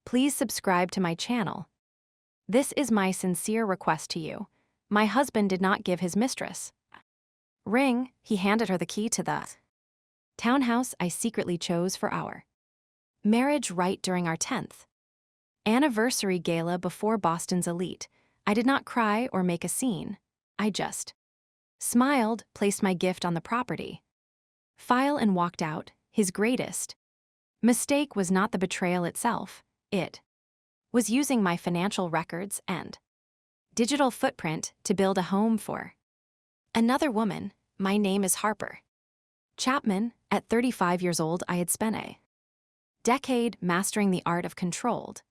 Please subscribe to my channel. This is my sincere request to you. My husband did not give his mistress. Ring, he handed her the key to the townhouse I secretly chose for our marriage right during our 10th anniversary gala before Boston's elite. I did not cry or make a scene. I just smiled, placed my gift on the property file and walked out. His greatest mistake was not the betrayal itself. It was using my financial records and digital footprint to build a home for another woman. My name is Harper Chapman. At 35 years old, I had spent a decade mastering the art of controlled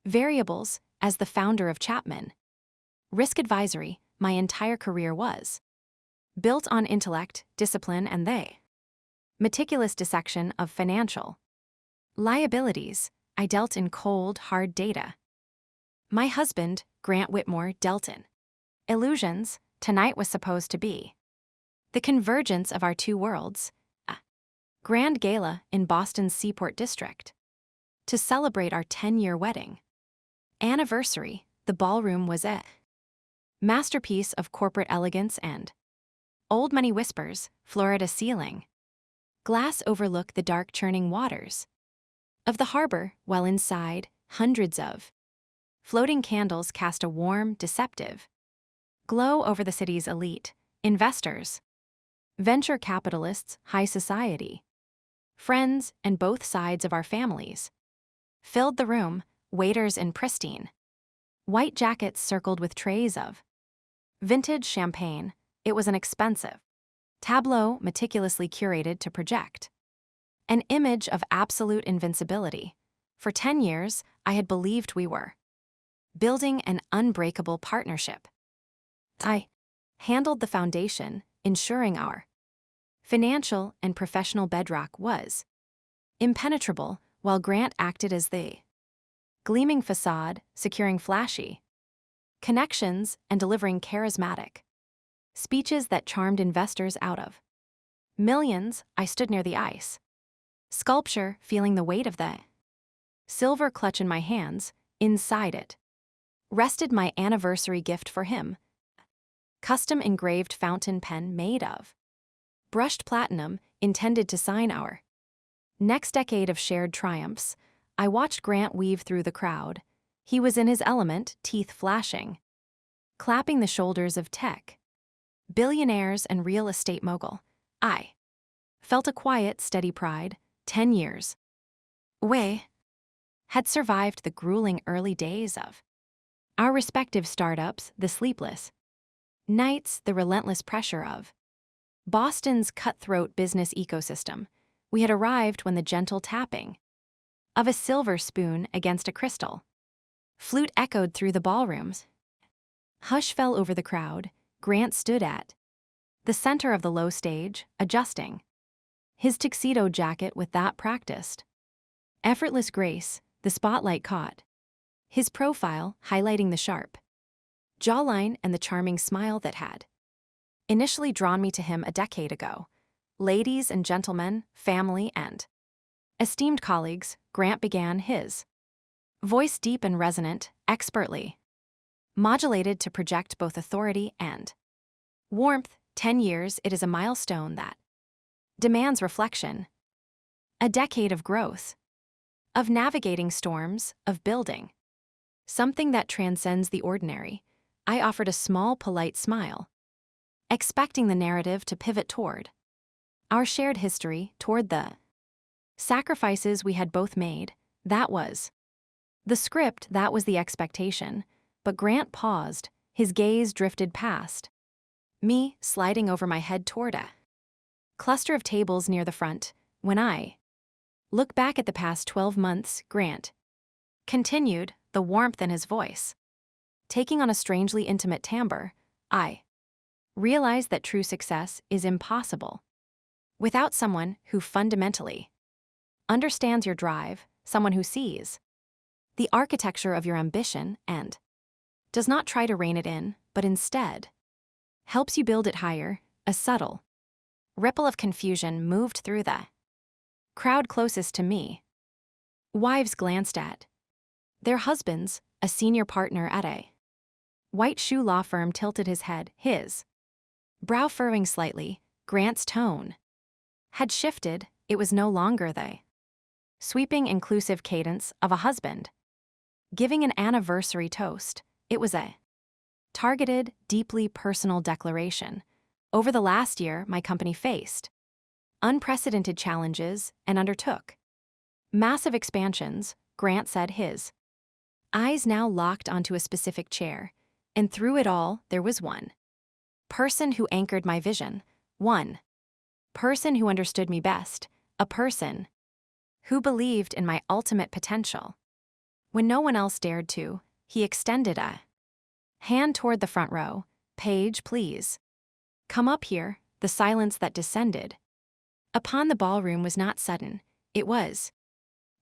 variables. As the founder of Chapman Risk Advisory, my entire career was built on intellect, discipline, and the meticulous dissection of financial liabilities. I dealt in cold, hard data. My husband, Grant Whitmore, dealt in illusions. Tonight was supposed to be the convergence of our two worlds, a grand gala in Boston's Seaport District to celebrate our 10-year wedding anniversary. The ballroom was a masterpiece of corporate elegance and old money whispers. Florida ceiling glass overlook the dark churning waters of the harbor, while inside, hundreds of floating candles cast a warm, deceptive glow over the city's elite investors, venture capitalists, high society, friends, and both sides of our families filled the room. Waiters in pristine white jackets circled with trays of vintage champagne. It was an expensive tableau meticulously curated to project an image of absolute invincibility. For 10 years, I had believed we were building an unbreakable partnership. I handled the foundation, ensuring our financial and professional bedrock was impenetrable, while Grant acted as the gleaming facade, securing flashy connections and delivering charismatic speeches that charmed investors out of millions. I stood near the ice sculpture, feeling the weight of the silver clutch in my hands. Inside it rested my anniversary gift for him, custom engraved fountain pen made of brushed platinum, intended to sign our next decade of shared triumphs. I watched Grant weave through the crowd. He was in his element, teeth flashing, clapping the shoulders of tech billionaires and real estate mogul. I felt a quiet, steady pride. 10 years we had survived the grueling early days of our respective startups, the sleepless nights, the relentless pressure of Boston's cutthroat business ecosystem. We had arrived when the gentle tapping of a silver spoon against a crystal flute echoed through the ballrooms. Hush fell over the crowd. Grant stood at the center of the low stage, adjusting his tuxedo jacket with that practiced effortless grace. The spotlight caught his profile, highlighting the sharp jawline and the charming smile that had initially drawn me to him a decade ago. Ladies and gentlemen, family, and esteemed colleagues, Grant began, his voice deep and resonant, expertly modulated to project both authority and warmth. 10 years, it is a milestone that demands reflection. A decade of growth, of navigating storms, of building something that transcends the ordinary. I offered a small, polite smile, expecting the narrative to pivot toward our shared history, toward the sacrifices we had both made. That was the script, that was the expectation. But Grant paused. His gaze drifted past me, sliding over my head toward a cluster of tables near the front. When I look back at the past 12 months, Grant continued, the warmth in his voice taking on a strangely intimate timbre. I realized that true success is impossible without someone who fundamentally understands your drive, someone who sees the architecture of your ambition and does not try to rein it in, but instead helps you build it higher. A subtle ripple of confusion moved through the crowd closest to me. Wives glanced at Their husbands, a senior partner at a white shoe law firm, tilted his head, his brow furrowing slightly. Grant's tone had shifted. It was no longer the sweeping, inclusive cadence of a husband giving an anniversary toast. It was a targeted, deeply personal declaration. Over the last year, my company faced unprecedented challenges and undertook massive expansions. Grant said, his eyes now locked onto a specific chair, and through it all, there was one person who anchored my vision, one person who understood me best, a person who believed in my ultimate potential. When no one else dared to, he extended a hand toward the front row. Paige, please. Come up here. The silence that descended upon the ballroom was not sudden. It was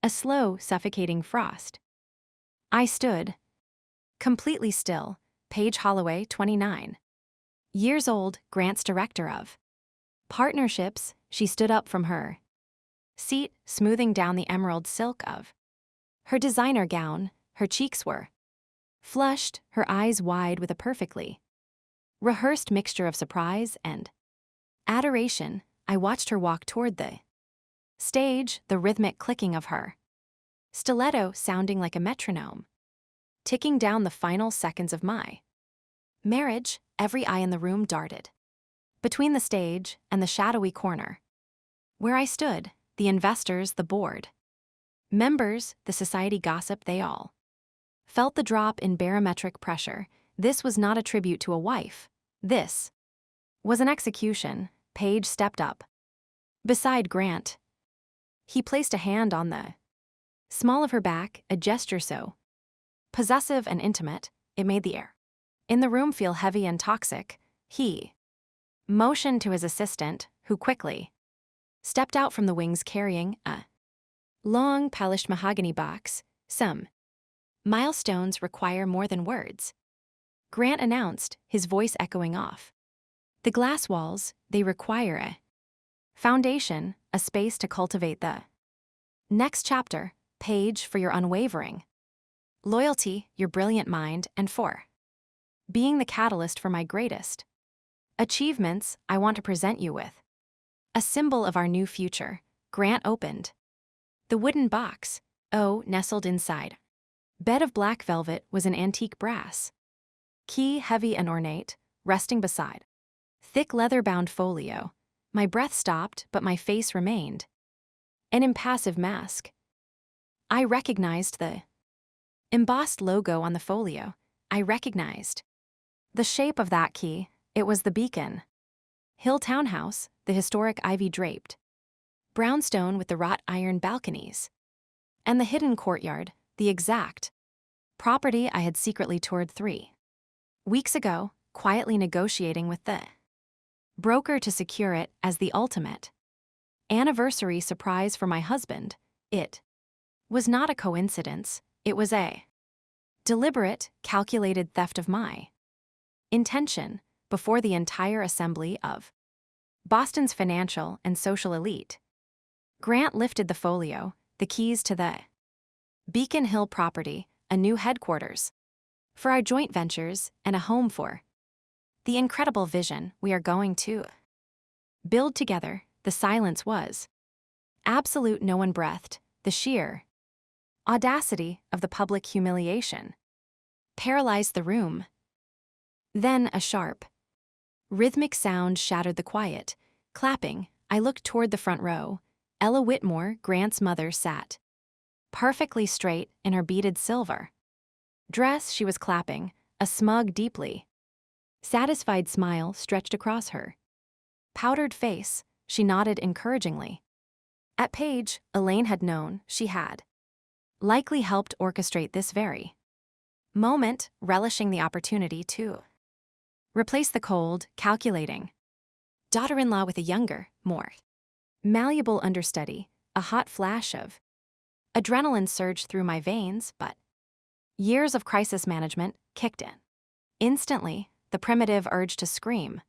a slow, suffocating frost. I stood completely still. Paige Holloway, 29 years old, Grant's director of partnerships. She stood up from her seat, smoothing down the emerald silk of her designer gown. Her cheeks were flushed, her eyes wide with a perfectly rehearsed mixture of surprise and adoration. I watched her walk toward the stage, the rhythmic clicking of her stiletto sounding like a metronome, ticking down the final seconds of my marriage. Every eye in the room darted between the stage and the shadowy corner where I stood. The investors, the board members, the society gossip, they all felt the drop in barometric pressure. This was not a tribute to a wife. This was an execution. Paige stepped up beside Grant. He placed a hand on the small of her back, a gesture so possessive and intimate, it made the air in the room feel heavy and toxic. He motioned to his assistant, who quickly stepped out from the wings carrying a long, polished mahogany box. Some milestones require more than words, Grant announced, his voice echoing off the glass walls. They require a foundation, a space to cultivate the next chapter. Paige, for your unwavering loyalty, your brilliant mind, and for being the catalyst for my greatest achievements, I want to present you with a symbol of our new future. Grant opened the wooden box. Oh, nestled inside bed of black velvet was an antique brass key, heavy and ornate, resting beside thick leather-bound folio. My breath stopped, but my face remained an impassive mask. I recognized the embossed logo on the folio. I recognized the shape of that key. It was the Beacon Hill townhouse, the historic ivy-draped brownstone with the wrought iron balconies, and the hidden courtyard, the exact property I had secretly toured 3 weeks ago, quietly negotiating with the broker to secure it as the ultimate anniversary surprise for my husband. It was not a coincidence. It was a deliberate, calculated theft of my intention before the entire assembly of Boston's financial and social elite. Grant lifted the folio, the keys to the Beacon Hill property, a new headquarters for our joint ventures, and a home for the incredible vision we are going to build together. The silence was absolute. No one breathed. The sheer audacity of the public humiliation paralyzed the room. Then a sharp, rhythmic sound shattered the quiet. Clapping, I looked toward the front row. Ella Whitmore, Grant's mother, sat perfectly straight in her beaded silver dress. She was clapping, a smug, deeply satisfied smile stretched across her powdered face. She nodded encouragingly at Paige. Elaine had known. She had likely helped orchestrate this very moment, relishing the opportunity to replace the cold, calculating daughter-in-law with a younger, more malleable understudy. A hot flash of adrenaline surged through my veins, but years of crisis management kicked in. Instantly, the primitive urge to scream,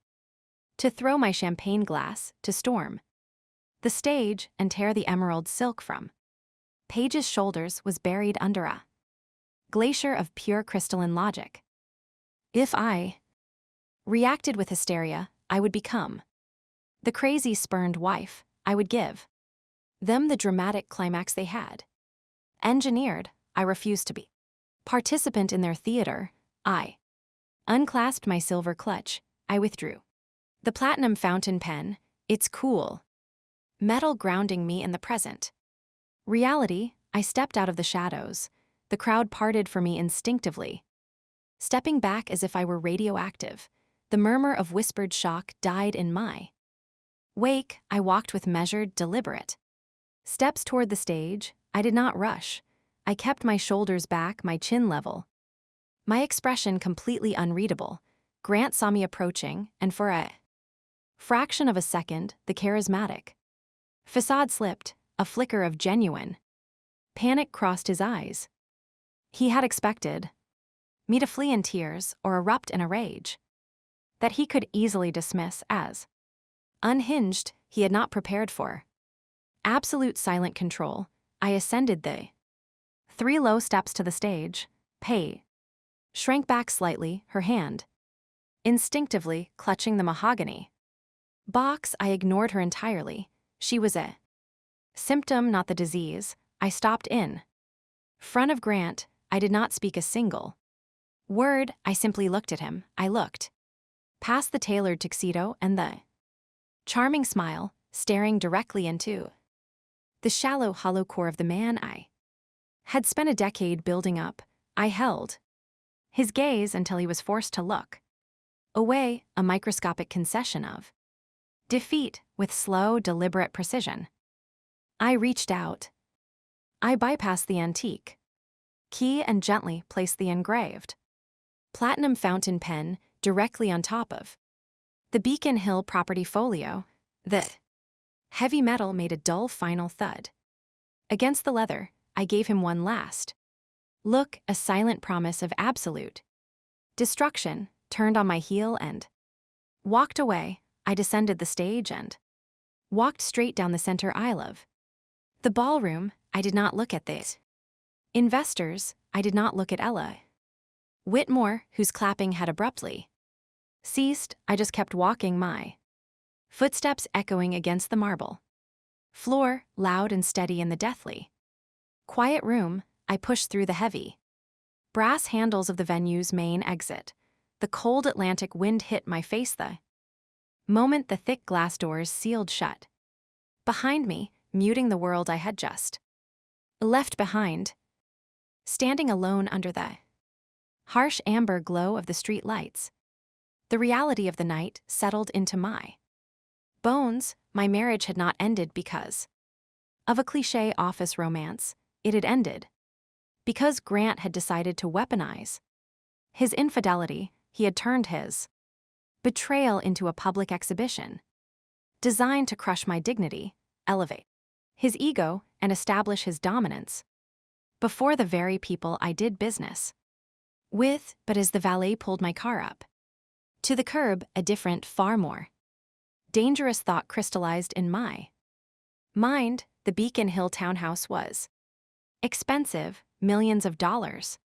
to throw my champagne glass, to storm the stage and tear the emerald silk from Paige's shoulders was buried under a glacier of pure crystalline logic. If I reacted with hysteria, I would become the crazy spurned wife. I would give them the dramatic climax they had engineered. I refused to be participant in their theater. I unclasped my silver clutch. I withdrew the platinum fountain pen. It's cool metal grounding me in the present reality. I stepped out of the shadows. The crowd parted for me instinctively, stepping back as if I were radioactive. The murmur of whispered shock died in my wake. I walked with measured, deliberate steps toward the stage. I did not rush. I kept my shoulders back, my chin level, my expression completely unreadable. Grant saw me approaching, and for a fraction of a second, the charismatic facade slipped. A flicker of genuine panic crossed his eyes. He had expected me to flee in tears or erupt in a rage that he could easily dismiss as unhinged. He had not prepared for absolute silent control. I ascended the 3 low steps to the stage. Pay shrank back slightly, her hand instinctively clutching the mahogany box. I ignored her entirely. She was a symptom, not the disease. I stopped in front of Grant. I did not speak a single word. I simply looked at him. I looked past the tailored tuxedo and the charming smile, staring directly into the shallow, hollow core of the man I had spent a decade building up. I held his gaze until he was forced to look away, a microscopic concession of defeat. With slow, deliberate precision, I reached out. I bypassed the antique key and gently placed the engraved platinum fountain pen directly on top of the Beacon Hill property folio. The heavy metal made a dull final thud against the leather. I gave him one last look, a silent promise of absolute destruction, turned on my heel and walked away. I descended the stage and walked straight down the center aisle of the ballroom. I did not look at the investors. I did not look at Ella Whitmore, whose clapping had abruptly ceased. I just kept walking, my footsteps echoing against the marble floor, loud and steady in the deathly quiet room. I pushed through the heavy brass handles of the venue's main exit. The cold Atlantic wind hit my face the moment the thick glass doors sealed shut behind me, muting the world I had just left behind. Standing alone under the harsh amber glow of the street lights, the reality of the night settled into my bones. My marriage had not ended because of a cliché office romance. It had ended because Grant had decided to weaponize his infidelity. He had turned his betrayal into a public exhibition designed to crush my dignity, elevate his ego, and establish his dominance before the very people I did business with. But as the valet pulled my car up to the curb, a different, far more dangerous thought crystallized in my mind. The Beacon Hill townhouse was expensive, millions of dollars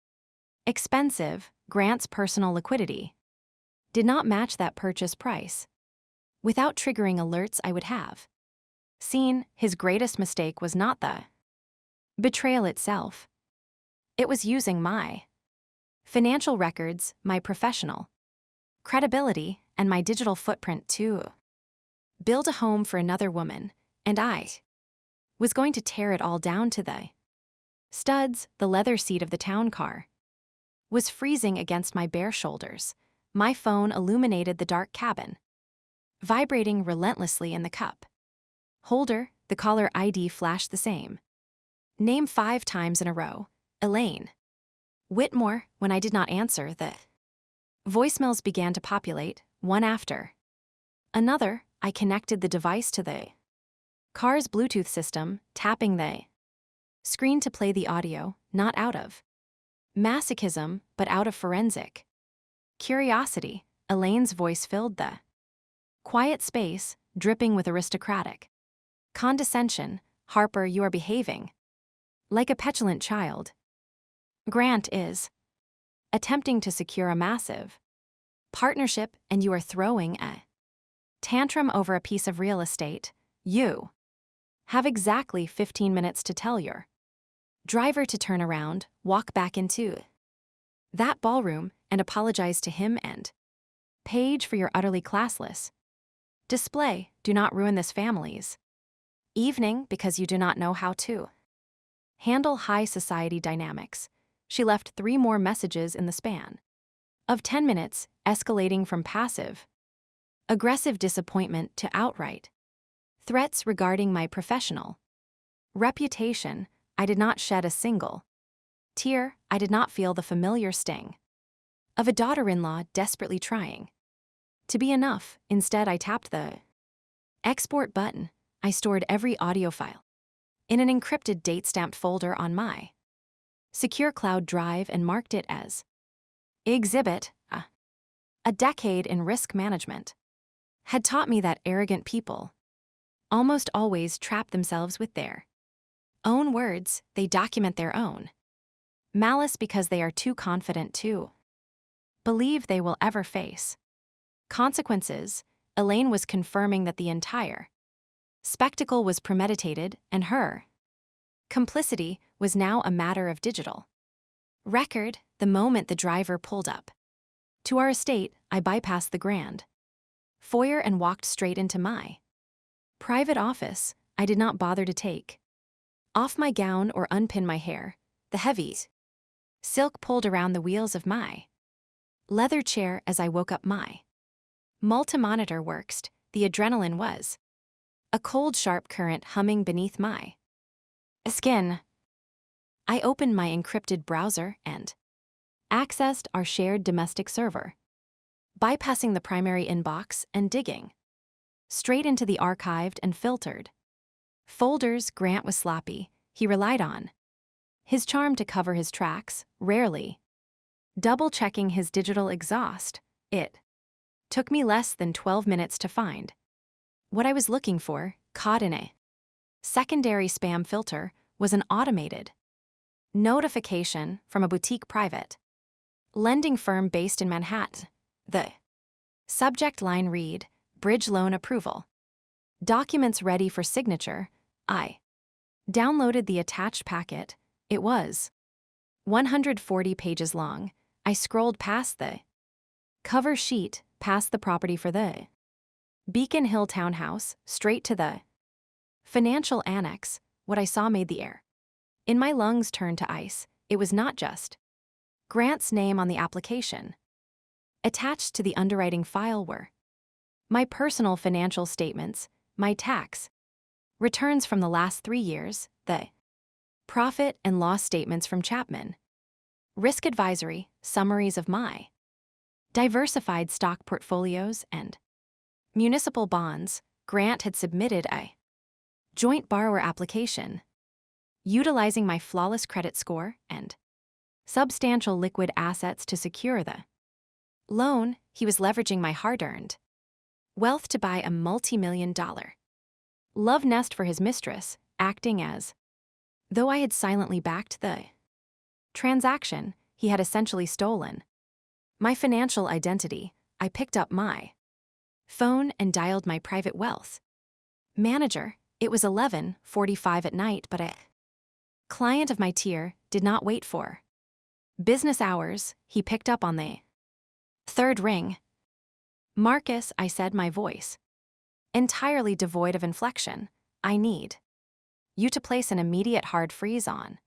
expensive. Grant's personal liquidity did not match that purchase price. Without triggering alerts I would have seen, his greatest mistake was not the betrayal itself. It was using my financial records, my professional credibility, and my digital footprint to build a home for another woman, and I was going to tear it all down to the studs. The leather seat of the town car was freezing against my bare shoulders. My phone illuminated the dark cabin, vibrating relentlessly in the cup holder. The caller ID flashed the same name 5 times in a row: Elaine Whitmore. When I did not answer, the voicemails began to populate, one after another. I connected the device to the car's Bluetooth system, tapping the screen to play the audio, not out of masochism, but out of forensic curiosity. Elaine's voice filled the quiet space, dripping with aristocratic condescension. Harper, you are behaving like a petulant child. Grant is attempting to secure a massive partnership and you are throwing a tantrum over a piece of real estate. You have exactly 15 minutes to tell your driver to turn around, walk back into that ballroom, and apologize to him and Paige for your utterly classless display. Do not ruin this family's evening because you do not know how to handle high society dynamics. She left 3 more messages in the span of 10 minutes, escalating from passive aggressive disappointment to outright threats regarding my professional reputation. I did not shed a single tear. I did not feel the familiar sting of a daughter-in-law desperately trying to be enough. Instead, I tapped the export button. I stored every audio file in an encrypted date-stamped folder on my secure cloud drive and marked it as Exhibit A. A decade in risk management had taught me that arrogant people almost always trap themselves with their own words. They document their own malice because they are too confident to believe they will ever face consequences. Elaine was confirming that the entire spectacle was premeditated, and her complicity was now a matter of digital record. The moment the driver pulled up to our estate, I bypassed the grand foyer and walked straight into my private office. I did not bother to take off my gown or unpin my hair. The heavy silk pulled around the wheels of my leather chair as I woke up. My multi-monitor worked. The adrenaline was a cold, sharp current humming beneath my skin. I opened my encrypted browser and accessed our shared domestic server, bypassing the primary inbox and digging straight into the archived and filtered folders. Grant was sloppy. He relied on his charm to cover his tracks, rarely double-checking his digital exhaust. It took me less than 12 minutes to find what I was looking for. Caught in a secondary spam filter was an automated notification from a boutique private lending firm based in Manhattan. The subject line read, "Bridge loan approval. Documents ready for signature." I downloaded the attached packet. It was 140 pages long. I scrolled past the cover sheet, past the property for the Beacon Hill townhouse, straight to the financial annex. What I saw made the air in my lungs turn to ice. It was not just Grant's name on the application. Attached to the underwriting file were my personal financial statements, my tax returns from the last 3 years, the profit and loss statements from Chapman, risk advisory, summaries of my diversified stock portfolios and municipal bonds. Grant had submitted a joint borrower application, utilizing my flawless credit score and substantial liquid assets to secure the loan. He was leveraging my hard-earned wealth to buy a multi-million-dollar love nest for his mistress, acting as though I had silently backed the transaction. He had essentially stolen my financial identity. I picked up my phone and dialed my private wealth manager. It was 11:45 at night, but a client of my tier did not wait for business hours. He picked up on the third ring. "Marcus," I said, my voice entirely devoid of inflection, "I need you to place an immediate hard freeze on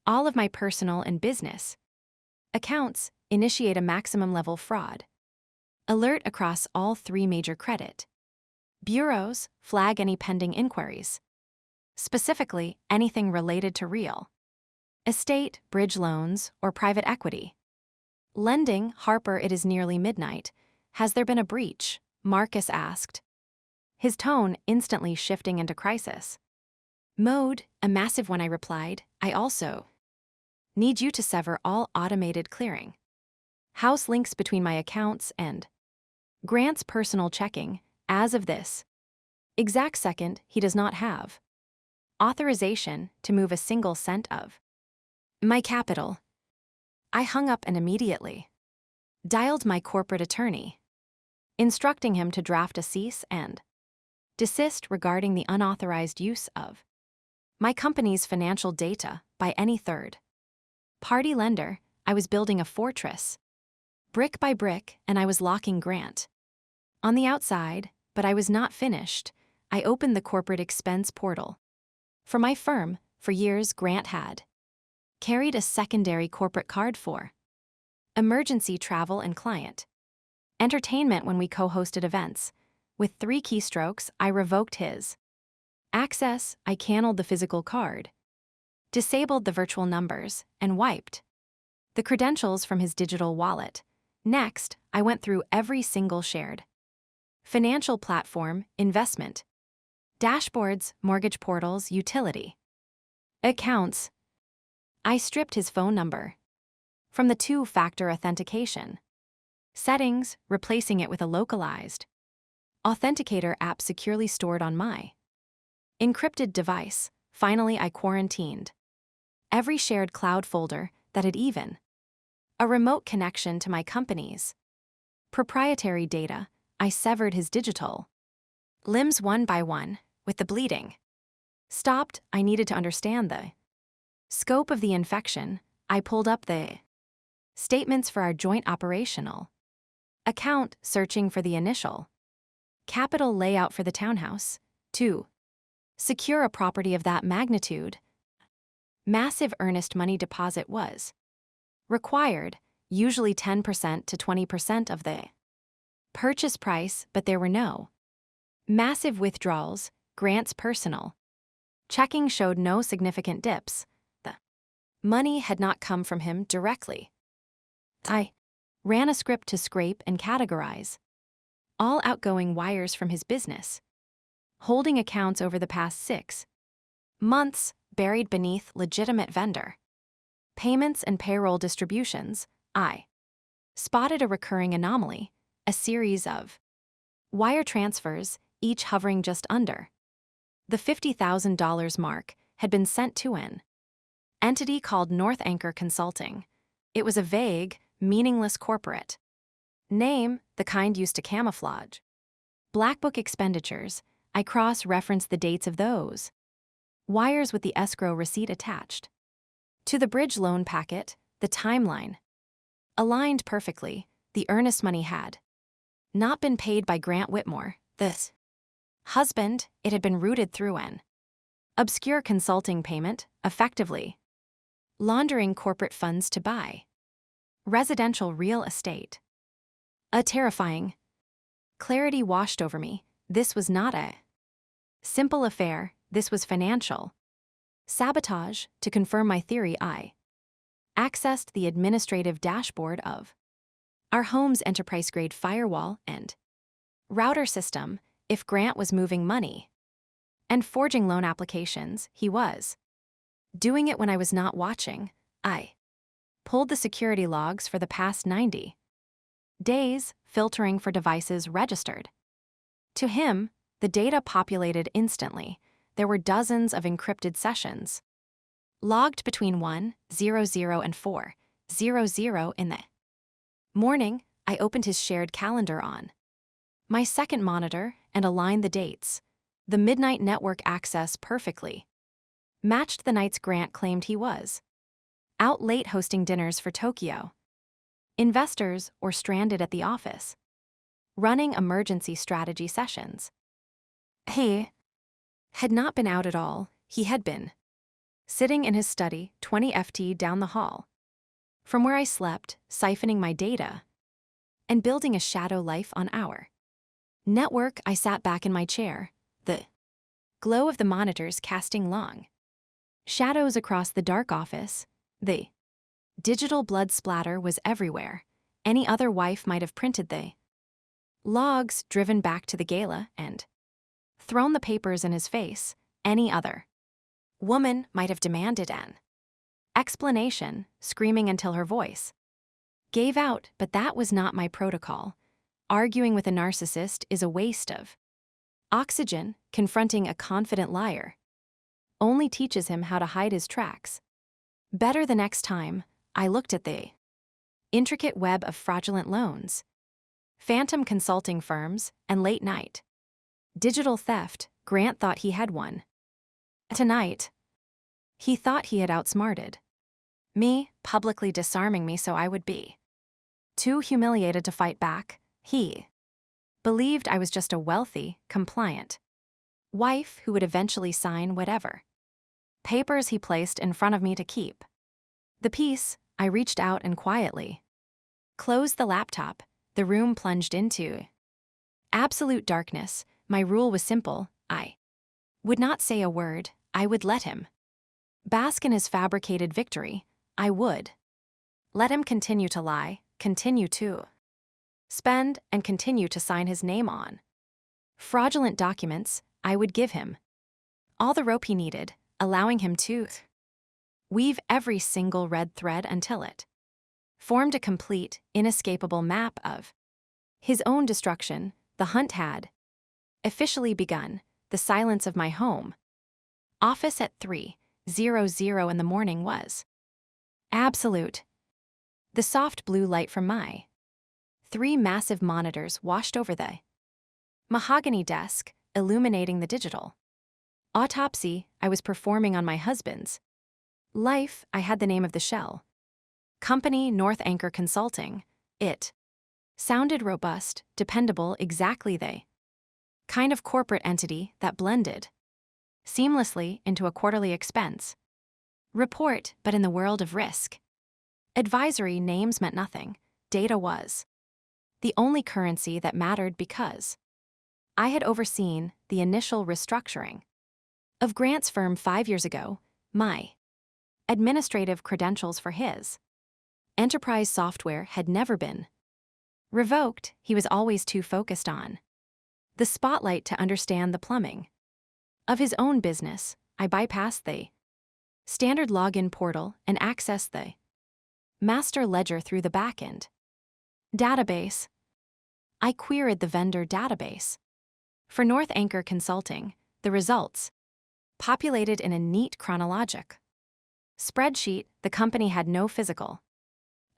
all of my personal and business accounts, initiate a maximum level fraud alert across all 3 major credit bureaus, flag any pending inquiries, specifically anything related to real estate, bridge loans, or private equity lending. Harper, it is nearly midnight. Has there been a breach?" Marcus asked, his tone instantly shifting into crisis mode. "A massive one," I replied. "I also need you to sever all automated clearing house links between my accounts and Grant's personal checking. As of this exact second, he does not have authorization to move a single cent of my capital." I hung up and immediately dialed my corporate attorney, instructing him to draft a cease and desist regarding the unauthorized use of my company's financial data by any third-party lender. I was building a fortress, brick by brick, and I was locking Grant on the outside, but I was not finished. I opened the corporate expense portal for my firm. For years, Grant had carried a secondary corporate card for emergency travel and client entertainment when we co-hosted events. With 3 keystrokes, I revoked his access. I canceled the physical card, disabled the virtual numbers, and wiped the credentials from his digital wallet. Next, I went through every single shared financial platform, investment dashboards, mortgage portals, utility accounts. I stripped his phone number from the 2-factor authentication settings, replacing it with a localized authenticator app securely stored on my encrypted device. Finally, I quarantined every shared cloud folder that had even a remote connection to my company's proprietary data. I severed his digital limbs one by one. With the bleeding stopped, I needed to understand the scope of the infection. I pulled up the statements for our joint operational account, searching for the initial capital layout for the townhouse. To secure a property of that magnitude, massive earnest money deposit was required, usually 10% to 20% of the purchase price, but there were no massive withdrawals. Grant's personal checking showed no significant dips. The money had not come from him directly. I ran a script to scrape and categorize all outgoing wires from his business holding accounts over the past 6 months, buried beneath legitimate vendor payments and payroll distributions. I spotted a recurring anomaly, a series of wire transfers, each hovering just under the $50,000 mark, had been sent to an entity called North Anchor Consulting. It was a vague, meaningless corporate name, the kind used to camouflage Black Book expenditures. I cross-referenced the dates of those wires with the escrow receipt attached to the bridge loan packet. The timeline aligned perfectly. The earnest money had not been paid by Grant Whitmore, this husband. It had been routed through an obscure consulting payment, effectively laundering corporate funds to buy residential real estate. A terrifying clarity washed over me. This was not a simple affair. This was financial sabotage. To confirm my theory, I accessed the administrative dashboard of our home's enterprise-grade firewall and router system. If Grant was moving money and forging loan applications, he was doing it when I was not watching. I pulled the security logs for the past 90 days, filtering for devices registered to him. The data populated instantly. There were dozens of encrypted sessions logged between 1:00 and 4:00 in the morning. I opened his shared calendar on my second monitor and aligned the dates. The midnight network access perfectly matched the nights Grant claimed he was out late hosting dinners for Tokyo investors or stranded at the office, running emergency strategy sessions. He had not been out at all. He had been sitting in his study 20 ft down the hall from where I slept, siphoning my data and building a shadow life on our network. I sat back in my chair, the glow of the monitors casting long shadows across the dark office. The digital blood splatter was everywhere. Any other wife might have printed the logs, driven back to the gala, and thrown the papers in his face. Any other woman might have demanded an explanation, screaming until her voice gave out, but that was not my protocol. Arguing with a narcissist is a waste of oxygen. Confronting a confident liar only teaches him how to hide his tracks better the next time. I looked at the intricate web of fraudulent loans, phantom consulting firms, and late night digital theft. Grant thought he had won. Tonight, he thought he had outsmarted me, publicly disarming me so I would be too humiliated to fight back. He believed I was just a wealthy, compliant wife who would eventually sign whatever papers he placed in front of me to keep the peace. I reached out and quietly closed the laptop. The room plunged into absolute darkness. My rule was simple. I would not say a word. I would let him bask in his fabricated victory. I would let him continue to lie, continue to spend, and continue to sign his name on fraudulent documents. I would give him all the rope he needed, allowing him to weave every single red thread until it formed a complete, inescapable map of his own destruction. The hunt had officially begun. The silence of my home office at 3:00 in the morning was absolute. The soft blue light from my 3 massive monitors washed over the mahogany desk, illuminating the digital autopsy I was performing on my husband's life. I had the name of the shell company, North Anchor Consulting. It sounded robust, dependable, exactly the kind of corporate entity that blended seamlessly into a quarterly expense report. But in the world of risk advisory, names meant nothing. Data was the only currency that mattered, because I had overseen the initial restructuring of Grant's firm 5 years ago. My administrative credentials for his enterprise software had never been revoked. He was always too focused on the spotlight to understand the plumbing of his own business. I bypassed the standard login portal and accessed the master ledger through the backend database. I queried the vendor database for North Anchor Consulting. The results populated in a neat chronologic spreadsheet. The company had no physical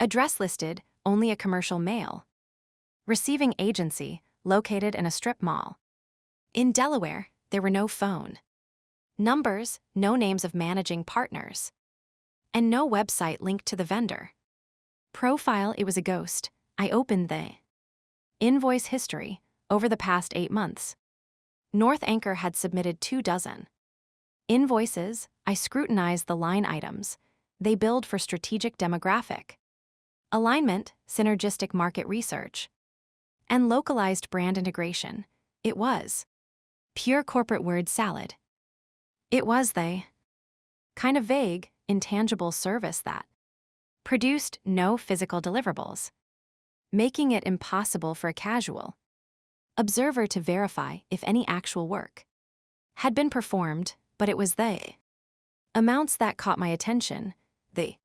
address listed, only a commercial mail receiving agency located in a strip mall in Delaware. There were no phone numbers, no names of managing partners, and no website linked to the vendor profile. It was a ghost. I opened the invoice history. Over the past 8 months, North Anchor had submitted 24 invoices. I scrutinized the line items. They billed for strategic demographic alignment, synergistic market research, and localized brand integration. It was pure corporate word salad. It was the kind of vague, intangible service that produced no physical deliverables, making it impossible for a casual observer to verify if any actual work had been performed. But it was the amounts that caught my attention. The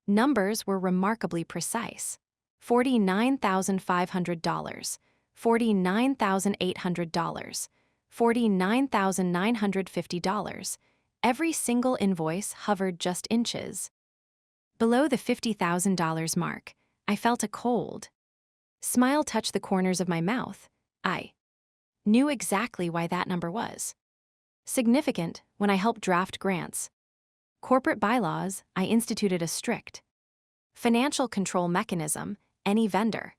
numbers were remarkably precise. $49,500, $49,800, $49,950. Every single invoice hovered just inches below the $50,000 mark. I felt a cold smile touch the corners of my mouth. I knew exactly why that number was significant. When I helped draft Grant's corporate bylaws, I instituted a strict financial control mechanism. Any vendor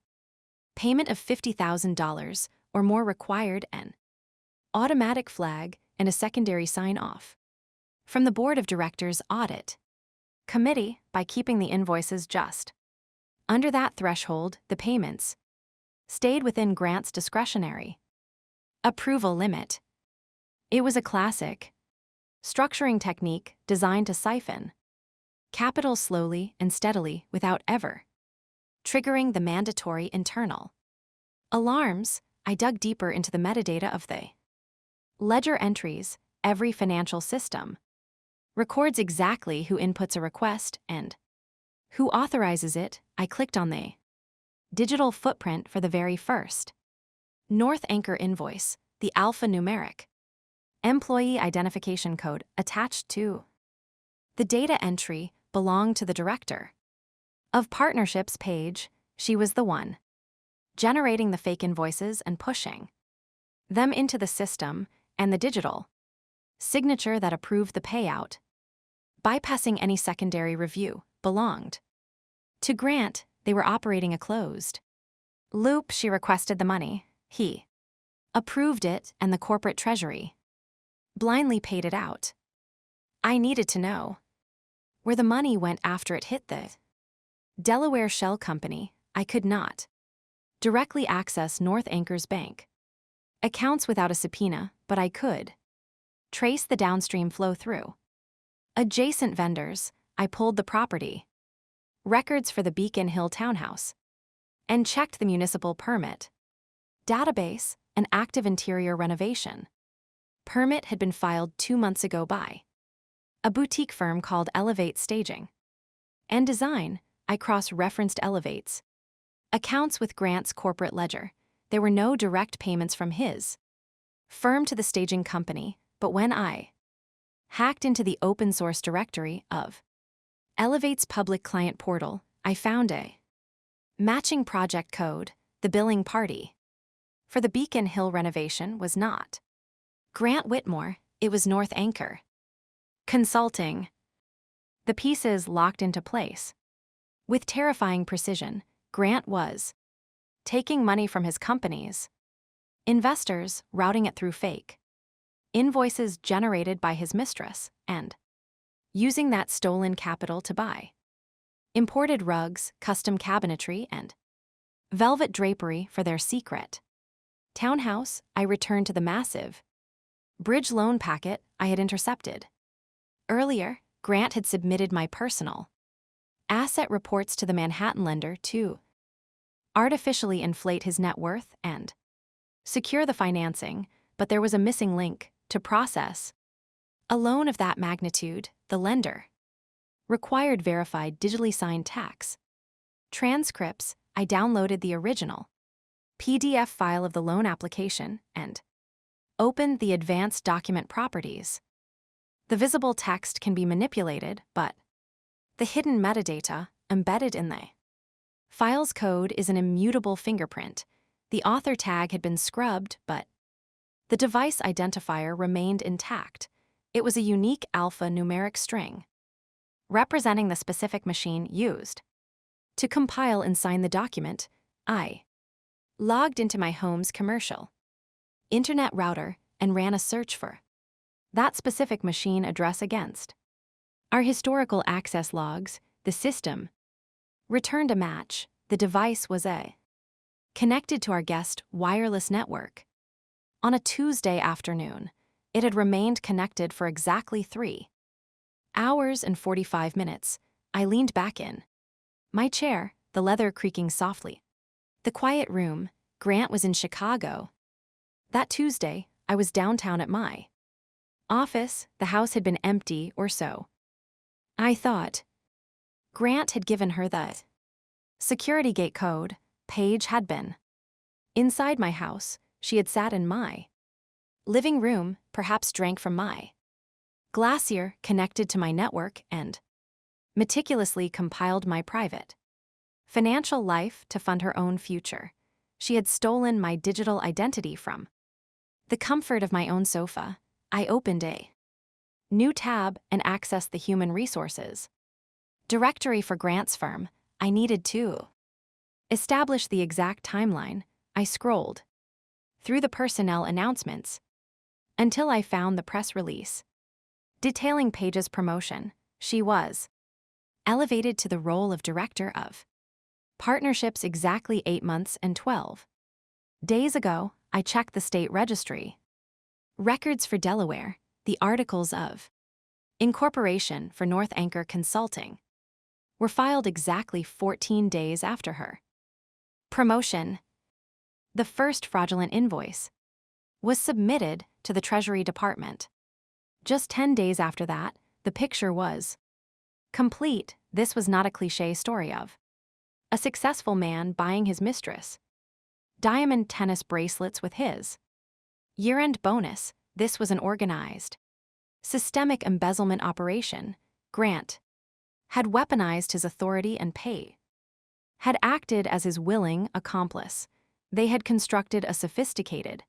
payment of $50,000 or more required an automatic flag and a secondary sign-off from the board of directors audit committee. By keeping the invoices just under that threshold, the payments stayed within Grant's discretionary approval limit. It was a classic structuring technique designed to siphon capital slowly and steadily without ever triggering the mandatory internal alarms. I dug deeper into the metadata of the ledger entries. Every financial system records exactly who inputs a request and who authorizes it. I clicked on the digital footprint for the very first North Anchor invoice, the alphanumeric employee identification code attached to the data entry belonged to the director Of partnerships page, she was the one, generating the fake invoices and pushing them into the system, and the digital signature that approved the payout, bypassing any secondary review, belonged to Grant. They were operating a closed loop. She requested the money, he approved it, and the corporate treasury blindly paid it out. I needed to know where the money went after it hit the Delaware shell company. I could not directly access North Anchor's bank accounts without a subpoena, but I could trace the downstream flow through adjacent vendors. I pulled the property records for the Beacon Hill townhouse and checked the municipal permit database. An active interior renovation permit had been filed 2 months ago by a boutique firm called Elevate Staging and Design. I cross-referenced Elevate's accounts with Grant's corporate ledger. There were no direct payments from his firm to the staging company, but when I hacked into the open-source directory of Elevate's public client portal, I found a matching project code. The billing party for the Beacon Hill renovation was not Grant Whitmore, it was North Anchor Consulting. The pieces locked into place. With terrifying precision, Grant was taking money from his company's investors, routing it through fake invoices generated by his mistress, and using that stolen capital to buy imported rugs, custom cabinetry, and velvet drapery for their secret townhouse. I returned to the massive bridge loan packet I had intercepted earlier. Grant had submitted my personal asset reports to the Manhattan lender to artificially inflate his net worth and secure the financing, but there was a missing link. To process a loan of that magnitude, the lender required verified digitally signed tax transcripts. I downloaded the original PDF file of the loan application and opened the advanced document properties. The visible text can be manipulated, but the hidden metadata embedded in the file's code is an immutable fingerprint. The author tag had been scrubbed, but the device identifier remained intact. It was a unique alphanumeric string representing the specific machine used to compile and sign the document. I logged into my home's commercial internet router and ran a search for that specific machine address against our historical access logs. The system returned a match. The device was connected to our guest wireless network. On a Tuesday afternoon, it had remained connected for exactly 3 hours and 45 minutes. I leaned back in my chair, the leather creaking softly. The quiet room. Grant was in Chicago. That Tuesday, I was downtown at my office. The house had been empty, or so I thought. Grant had given her the security gate code. Paige had been inside my house. She had sat in my living room, perhaps drank from my glacier, connected to my network, and meticulously compiled my private financial life to fund her own future. She had stolen my digital identity from the comfort of my own sofa. I opened a new tab and accessed the human resources directory for Grant's firm. I needed to establish the exact timeline. I scrolled through the personnel announcements until I found the press release detailing Paige's promotion. She was elevated to the role of director of partnerships exactly 8 months and 12 days ago. I checked the state registry records for Delaware. The articles of incorporation for North Anchor Consulting were filed exactly 14 days after her promotion. The first fraudulent invoice was submitted to the Treasury Department. Just 10 days after that, the picture was complete. This was not a cliché story of a successful man buying his mistress diamond tennis bracelets with his year-end bonus. This was an organized, systemic embezzlement operation. Grant had weaponized his authority and pay had acted as his willing accomplice. They had constructed a sophisticated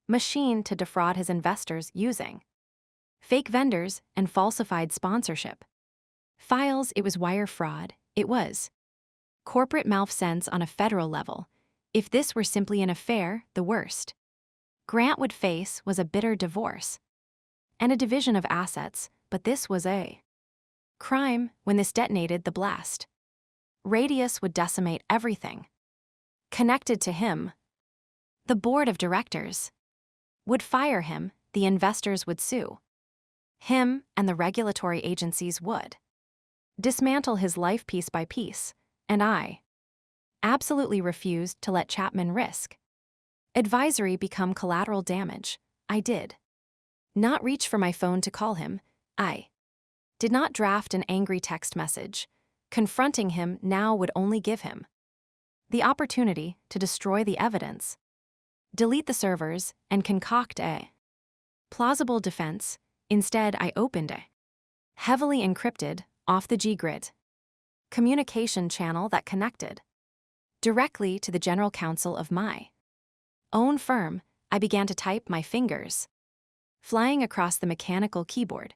machine to defraud his investors using fake vendors and falsified sponsorship files. It was wire fraud. It was corporate malfeasance on a federal level. If this were simply an affair, the worst Grant would face was a bitter divorce and a division of assets, but this was a crime. When this detonated, the blast radius would decimate everything connected to him. The board of directors would fire him, the investors would sue him, and the regulatory agencies would dismantle his life piece by piece, and I absolutely refused to let Chapman risk advisory become collateral damage. I did not reach for my phone to call him. I did not draft an angry text message. Confronting him now would only give him the opportunity to destroy the evidence, delete the servers, and concoct a plausible defense. Instead, I opened a heavily encrypted, off-the-grid communication channel that connected directly to the general counsel of my own firm. I began to type, my fingers flying across the mechanical keyboard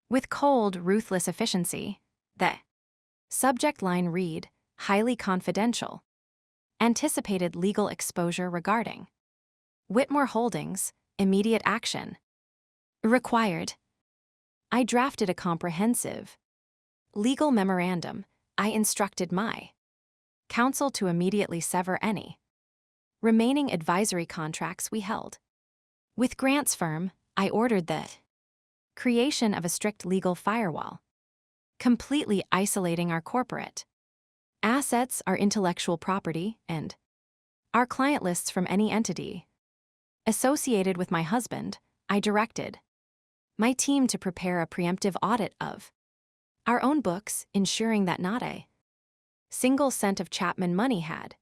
with cold, ruthless efficiency. The subject line read, highly confidential. Anticipated legal exposure regarding Whitmore Holdings, immediate action required. I drafted a comprehensive legal memorandum. I instructed my counsel to immediately sever any remaining advisory contracts we held with Grant's firm. I ordered the creation of a strict legal firewall, completely isolating our corporate assets, our intellectual property, and our client lists from any entity associated with my husband. I directed my team to prepare a preemptive audit of our own books, ensuring that not a single cent of Chapman money had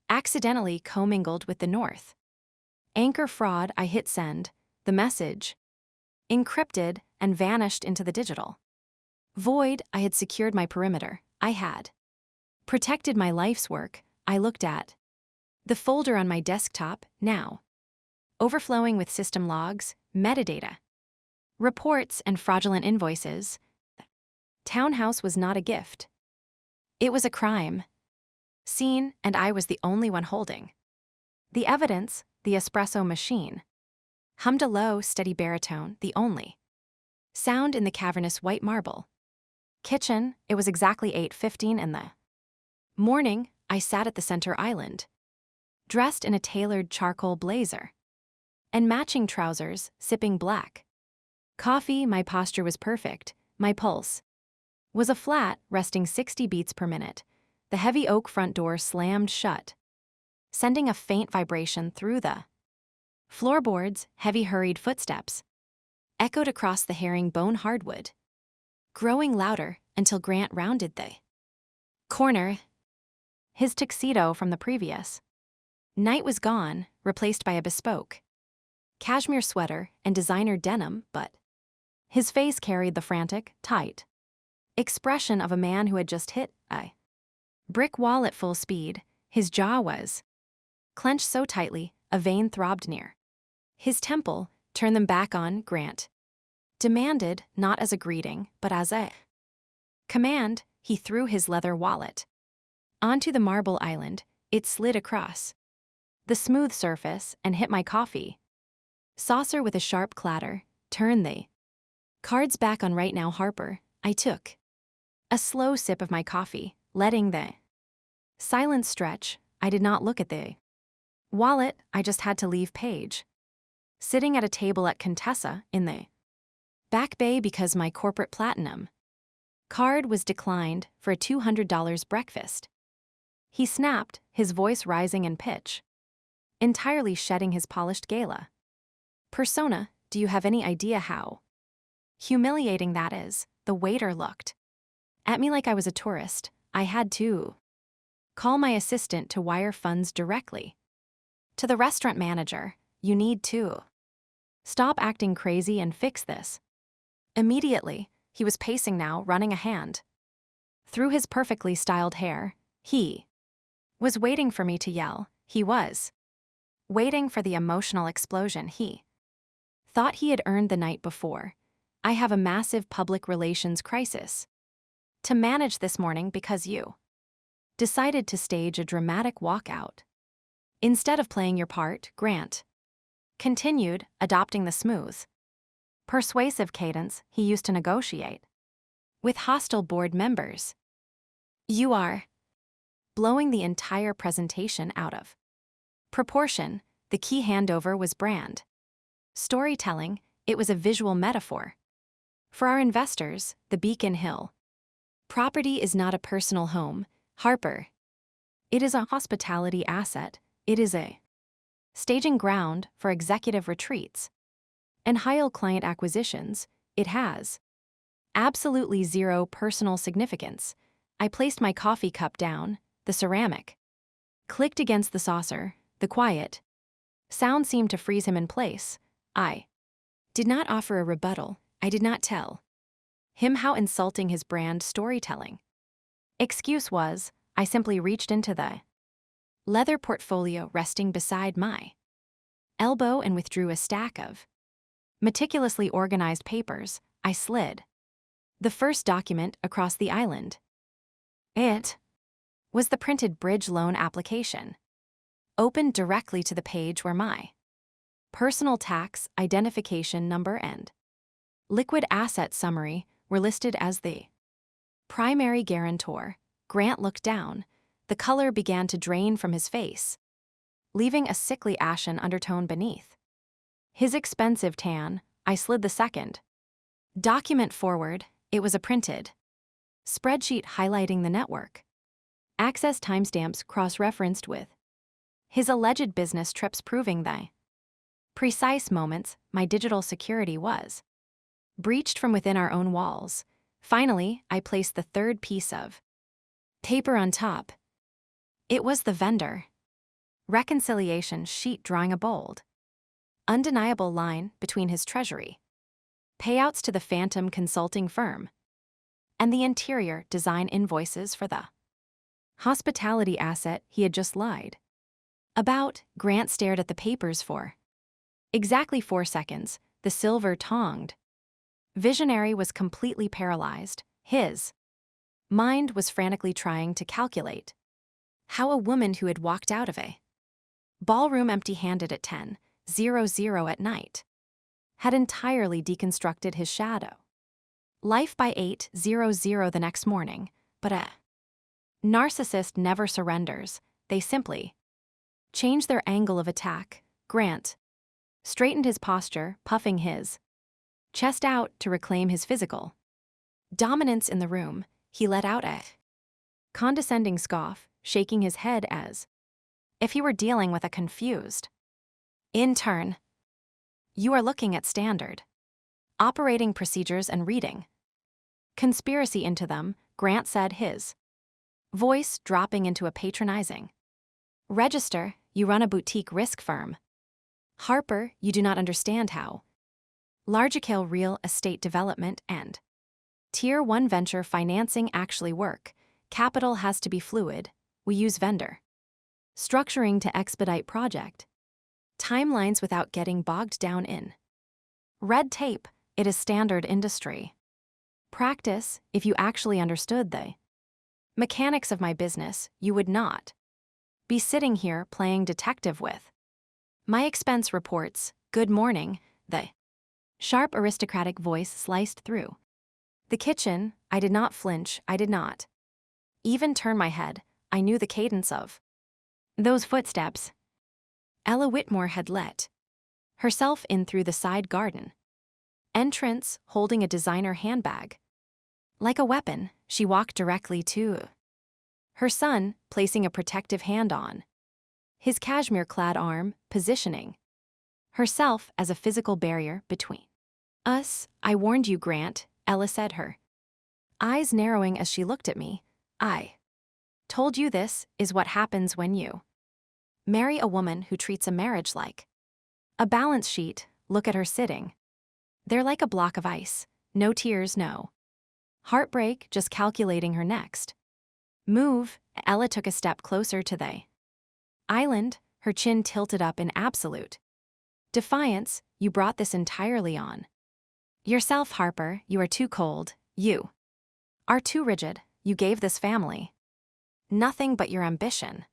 accidentally commingled with the North Anchor fraud. I hit send. The message encrypted and vanished into the digital void. I had secured my perimeter. I had protected my life's work. I looked at the folder on my desktop, now overflowing with system logs, metadata, reports, and fraudulent invoices. Townhouse was not a gift. It was a crime scene, and I was the only one holding the evidence. The espresso machine hummed a low, steady baritone, the only sound in the cavernous white marble kitchen. It was exactly 8:15 in the morning. I sat at the center island, dressed in a tailored charcoal blazer and matching trousers, sipping black coffee. My posture was perfect. My pulse was a flat, resting 60 beats per minute. The heavy oak front door slammed shut, sending a faint vibration through the floorboards. Heavy, hurried footsteps echoed across the herringbone hardwood, growing louder until Grant rounded the corner. His tuxedo from the previous night was gone, replaced by a bespoke cashmere sweater and designer denim, but his face carried the frantic, tight expression of a man who had just hit a brick wall at full speed. His jaw was clenched so tightly, a vein throbbed near his temple. Turn them back on, Grant demanded, not as a greeting, but as a command. He threw his leather wallet onto the marble island. It slid across the smooth surface and hit my coffee saucer with a sharp clatter. Turn the cards back on right now, Harper. I took a slow sip of my coffee, letting the silence stretch. I did not look at the wallet. I just had to leave Paige sitting at a table at Contessa in the Back Bay because my corporate platinum card was declined for a $200 breakfast. He snapped, his voice rising in pitch, entirely shedding his polished gala persona. Do you have any idea how humiliating that is? The waiter looked at me like I was a tourist. I had to call my assistant to wire funds directly to the restaurant manager. You need to stop acting crazy and fix this immediately. He was pacing now, running a hand through his perfectly styled hair. He was waiting for me to yell. He was waiting for the emotional explosion he thought he had earned the night before. I have a massive public relations crisis to manage this morning because you decided to stage a dramatic walkout. Instead of playing your part, Grant continued, adopting the smooth, persuasive cadence he used to negotiate with hostile board members. You are blowing the entire presentation out of proportion. The key handover was brand storytelling. It was a visual metaphor. For our investors, the Beacon Hill property is not a personal home, Harper. It is a hospitality asset. It is a staging ground for executive retreats and high-yield client acquisitions. It has absolutely zero personal significance. I placed my coffee cup down. The ceramic clicked against the saucer. The quiet sound seemed to freeze him in place. I did not offer a rebuttal. I did not tell him how insulting his brand storytelling excuse was. I simply reached into the leather portfolio resting beside my elbow and withdrew a stack of meticulously organized papers. I slid the first document across the island. It was the printed bridge loan application, opened directly to the page where my personal tax identification number and liquid asset summary were listed as the primary guarantor. Grant looked down. The color began to drain from his face, leaving a sickly ashen undertone beneath his expensive tan. I slid the second document forward. It was a printed spreadsheet highlighting the network access timestamps cross-referenced with his alleged business trips, proving the precise moments my digital security was breached from within our own walls. Finally, I placed the third piece of paper on top. It was the vendor reconciliation sheet, drawing a bold, undeniable line between his treasury payouts to the phantom consulting firm and the interior design invoices for the hospitality asset he had just lied about. Grant stared at the papers for exactly 4 seconds. The silver-tongued visionary was completely paralyzed. His mind was frantically trying to calculate how a woman who had walked out of a ballroom empty-handed at 10:00 at night had entirely deconstructed his shadow life by 8:00 the next morning. But a narcissist never surrenders. They simply change their angle of attack. Grant straightened his posture, puffing his chest out to reclaim his physical dominance in the room. He let out a condescending scoff, shaking his head as if he were dealing with a confused intern. You are looking at standard operating procedures and reading conspiracy into them, Grant said, his voice dropping into a patronizing register. You run a boutique risk firm, Harper. You do not understand how large-scale real estate development and Tier 1 venture financing actually work. Capital has to be fluid. We use vendor structuring to expedite project timelines without getting bogged down in red tape. It is standard industry practice. If you actually understood the mechanics of my business, you would not be sitting here playing detective with my expense reports. Good morning. The sharp aristocratic voice sliced through the kitchen. I did not flinch. I did not even turn my head. I knew the cadence of those footsteps. Ella Whitmore had let herself in through the side garden entrance, holding a designer handbag. Like a weapon, she walked directly to her son, placing a protective hand on his cashmere-clad arm, positioning herself as a physical barrier between us. I warned you, Grant, Ella said, her eyes narrowing as she looked at me. I told you this is what happens when you marry a woman who treats a marriage like a balance sheet. Look at her sitting there like a block of ice. No tears, no heartbreak, just calculating her next Move, Ella took a step closer to the island, her chin tilted up in absolute defiance. You brought this entirely on yourself, Harper. You are too cold. You are too rigid. You gave this family nothing but your ambition.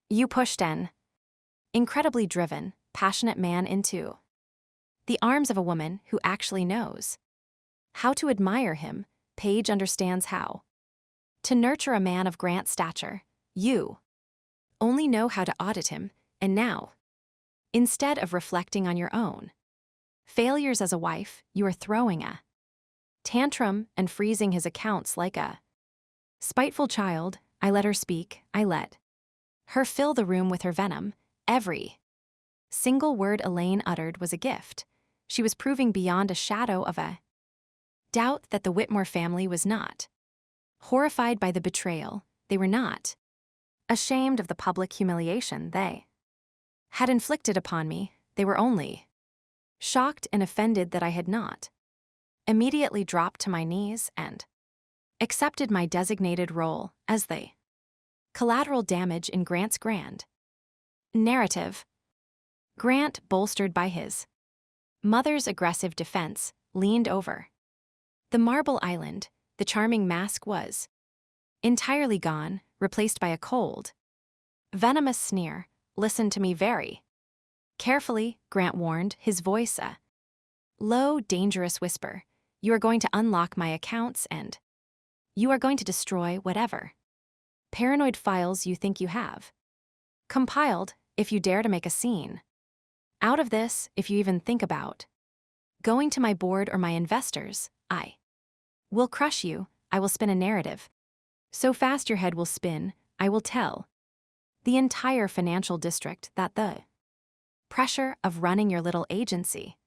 You pushed an incredibly driven, passionate man into the arms of a woman who actually knows how to admire him. Paige understands how to nurture a man of Grant's stature. You only know how to audit him, and now, instead of reflecting on your own failures as a wife, you are throwing a tantrum and freezing his accounts like a spiteful child. I let her speak. I let her fill the room with her venom. Every single word Elaine uttered was a gift. She was proving beyond a shadow of a doubt that the Whitmore family was not horrified by the betrayal. They were not ashamed of the public humiliation they had inflicted upon me. They were only shocked and offended that I had not immediately dropped to my knees and accepted my designated role as the collateral damage in Grant's grand narrative. Grant, bolstered by his mother's aggressive defense, leaned over the marble island. The charming mask was entirely gone, replaced by a cold, venomous sneer. Listen to me very carefully, Grant warned, his voice a low, dangerous whisper. You are going to unlock my accounts and you are going to destroy whatever paranoid files you think you have compiled. If you dare to make a scene out of this, if you even think about going to my board or my investors, I will crush you. I will spin a narrative so fast your head will spin. I will tell the entire financial district that the pressure of running your little agency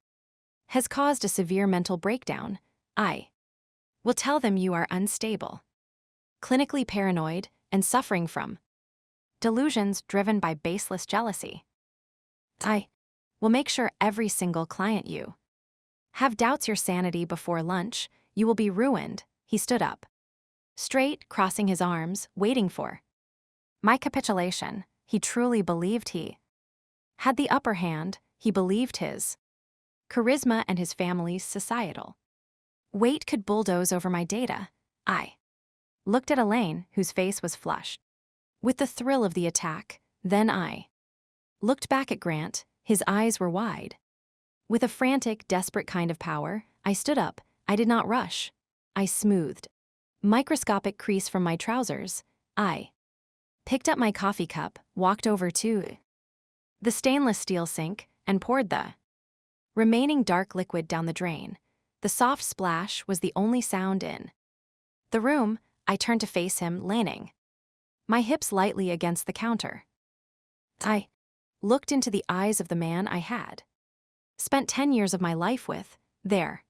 has caused a severe mental breakdown. I will tell them you are unstable, clinically paranoid, and suffering from delusions driven by baseless jealousy. I will make sure every single client you have doubts your sanity before lunch. You will be ruined. He stood up straight, crossing his arms, waiting for my capitulation. He truly believed he had the upper hand. He believed his charisma and his family's societal weight could bulldoze over my data. I looked at Elaine, whose face was flushed with the thrill of the attack. Then I looked back at Grant. His eyes were wide with a frantic, desperate kind of power. I stood up. I did not rush. I smoothed microscopic crease from my trousers. I picked up my coffee cup, walked over to the stainless steel sink, and poured the remaining dark liquid down the drain. The soft splash was the only sound in the room. I turned to face him, leaning my hips lightly against the counter. I looked into the eyes of the man I had spent 10 years of my life with. There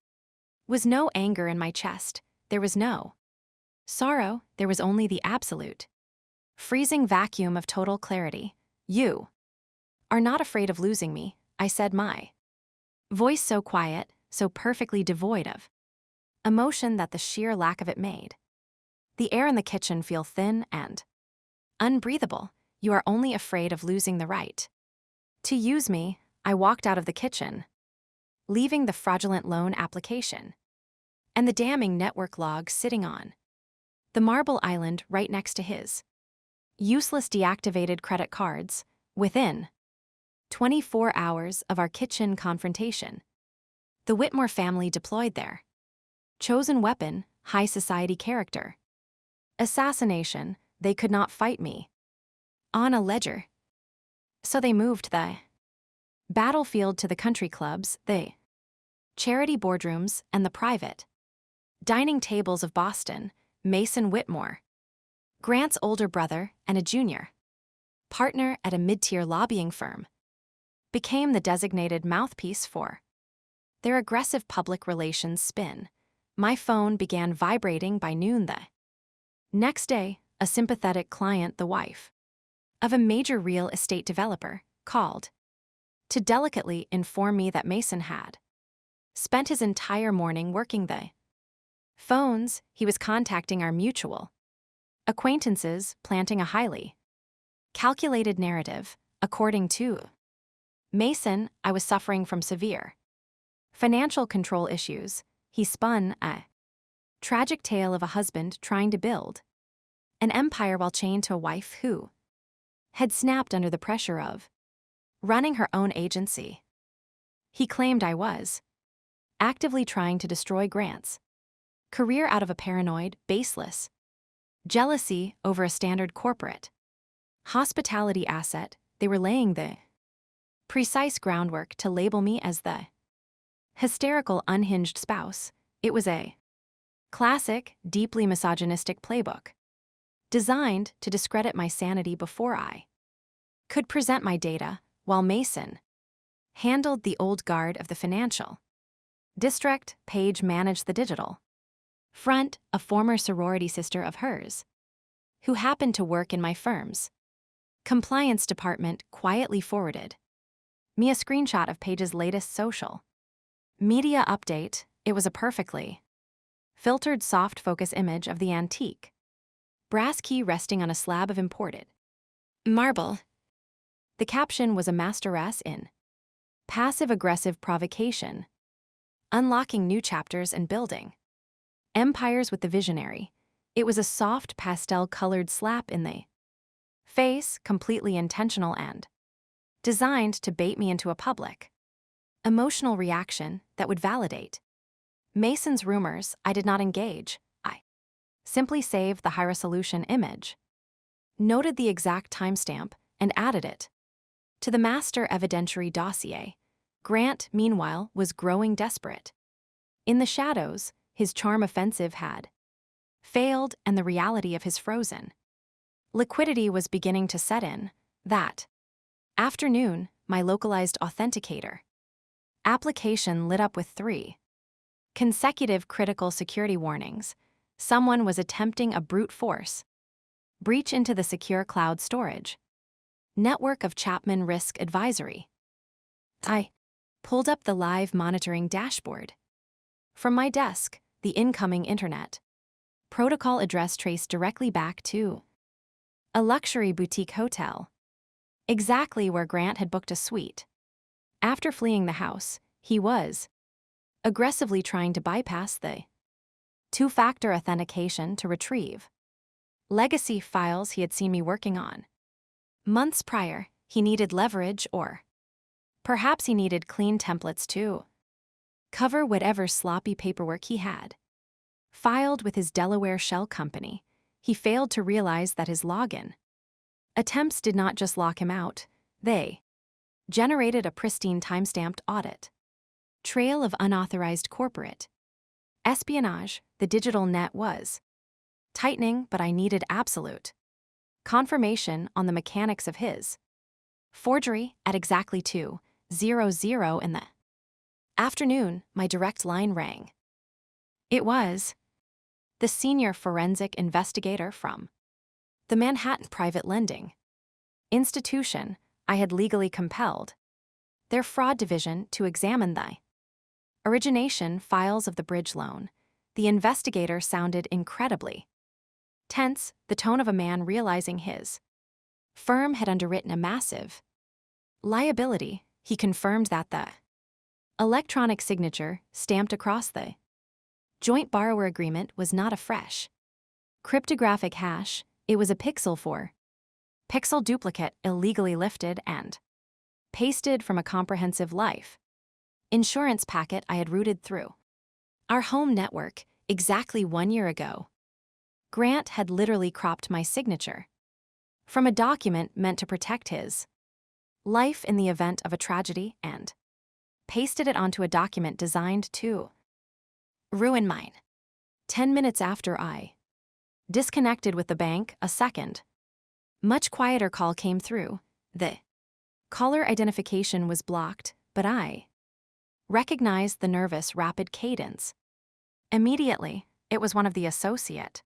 was no anger in my chest. There was no sorrow. There was only the absolute freezing vacuum of total clarity. You are not afraid of losing me, I said, my voice so quiet, so perfectly devoid of emotion that the sheer lack of it made the air in the kitchen feel thin and unbreathable. You are only afraid of losing the right to use me. I walked out of the kitchen, leaving the fraudulent loan application and the damning network log sitting on the marble island right next to his useless deactivated credit cards. Within 24 hours of our kitchen confrontation, the Whitmore family deployed their chosen weapon, high society character assassination. They could not fight me on a ledger, so they moved the battlefield to the country clubs, the charity boardrooms, and the private dining tables of Boston. Mason Whitmore, Grant's older brother and a junior partner at a mid-tier lobbying firm, became the designated mouthpiece for their aggressive public relations spin. My phone began vibrating by noon the next day. A sympathetic client, the wife of a major real estate developer, called to delicately inform me that Mason had spent his entire morning working the phones. He was contacting our mutual Acquaintances planting a highly calculated narrative, according to Mason. I was suffering from severe financial control issues. He spun a tragic tale of a husband trying to build an empire while chained to a wife who had snapped under the pressure of running her own agency. He claimed I was actively trying to destroy Grant's career out of a paranoid, baseless jealousy over a standard corporate hospitality asset. They were laying the precise groundwork to label me as the hysterical, unhinged spouse. It was a classic, deeply misogynistic playbook, designed to discredit my sanity before I could present my data, while Mason handled the old guard of the financial district. Paige managed the digital front, a former sorority sister of hers, who happened to work in my firm's compliance department, quietly forwarded me a screenshot of Paige's latest social media update. It was a perfectly filtered soft focus image of the antique brass key resting on a slab of imported marble. The caption was a masterclass in passive-aggressive provocation, unlocking new chapters and building empires with the visionary. It was a soft pastel-colored slap in the face, completely intentional and designed to bait me into a public emotional reaction that would validate Mason's rumors. I did not engage. I simply saved the high-resolution image, noted the exact timestamp, and added it to the master evidentiary dossier. Grant, meanwhile, was growing desperate. In the shadows, his charm offensive had failed, and the reality of his frozen liquidity was beginning to set in. That afternoon, my localized authenticator application lit up with 3 consecutive critical security warnings. Someone was attempting a brute force breach into the secure cloud storage network of Chapman Risk Advisory. I pulled up the live monitoring dashboard. From my desk, the incoming internet protocol address traced directly back to a luxury boutique hotel, exactly where Grant had booked a suite. After fleeing the house, he was aggressively trying to bypass the 2-factor authentication to retrieve legacy files he had seen me working on months prior. He needed leverage, or perhaps he needed clean templates to cover whatever sloppy paperwork he had filed with his Delaware shell company. He failed to realize that his login attempts did not just lock him out, they generated a pristine timestamped audit trail of unauthorized corporate espionage. The digital net was tightening, but I needed absolute confirmation on the mechanics of his forgery. At exactly 2:00 in the afternoon, my direct line rang. It was the senior forensic investigator from the Manhattan Private Lending Institution. I had legally compelled their fraud division to examine the origination files of the bridge loan. The investigator sounded incredibly tense, the tone of a man realizing his firm had underwritten a massive liability. He confirmed that the electronic signature stamped across the joint borrower agreement was not a fresh cryptographic hash. It was a pixel for pixel duplicate, illegally lifted and pasted from a comprehensive life insurance packet I had routed through our home network exactly 1 year ago. Grant had literally cropped my signature from a document meant to protect his life in the event of a tragedy and pasted it onto a document designed to ruin mine. 10 minutes after I disconnected with the bank, a second, much quieter call came through. The caller identification was blocked, but I recognized the nervous, rapid cadence. Immediately, it was one of the associate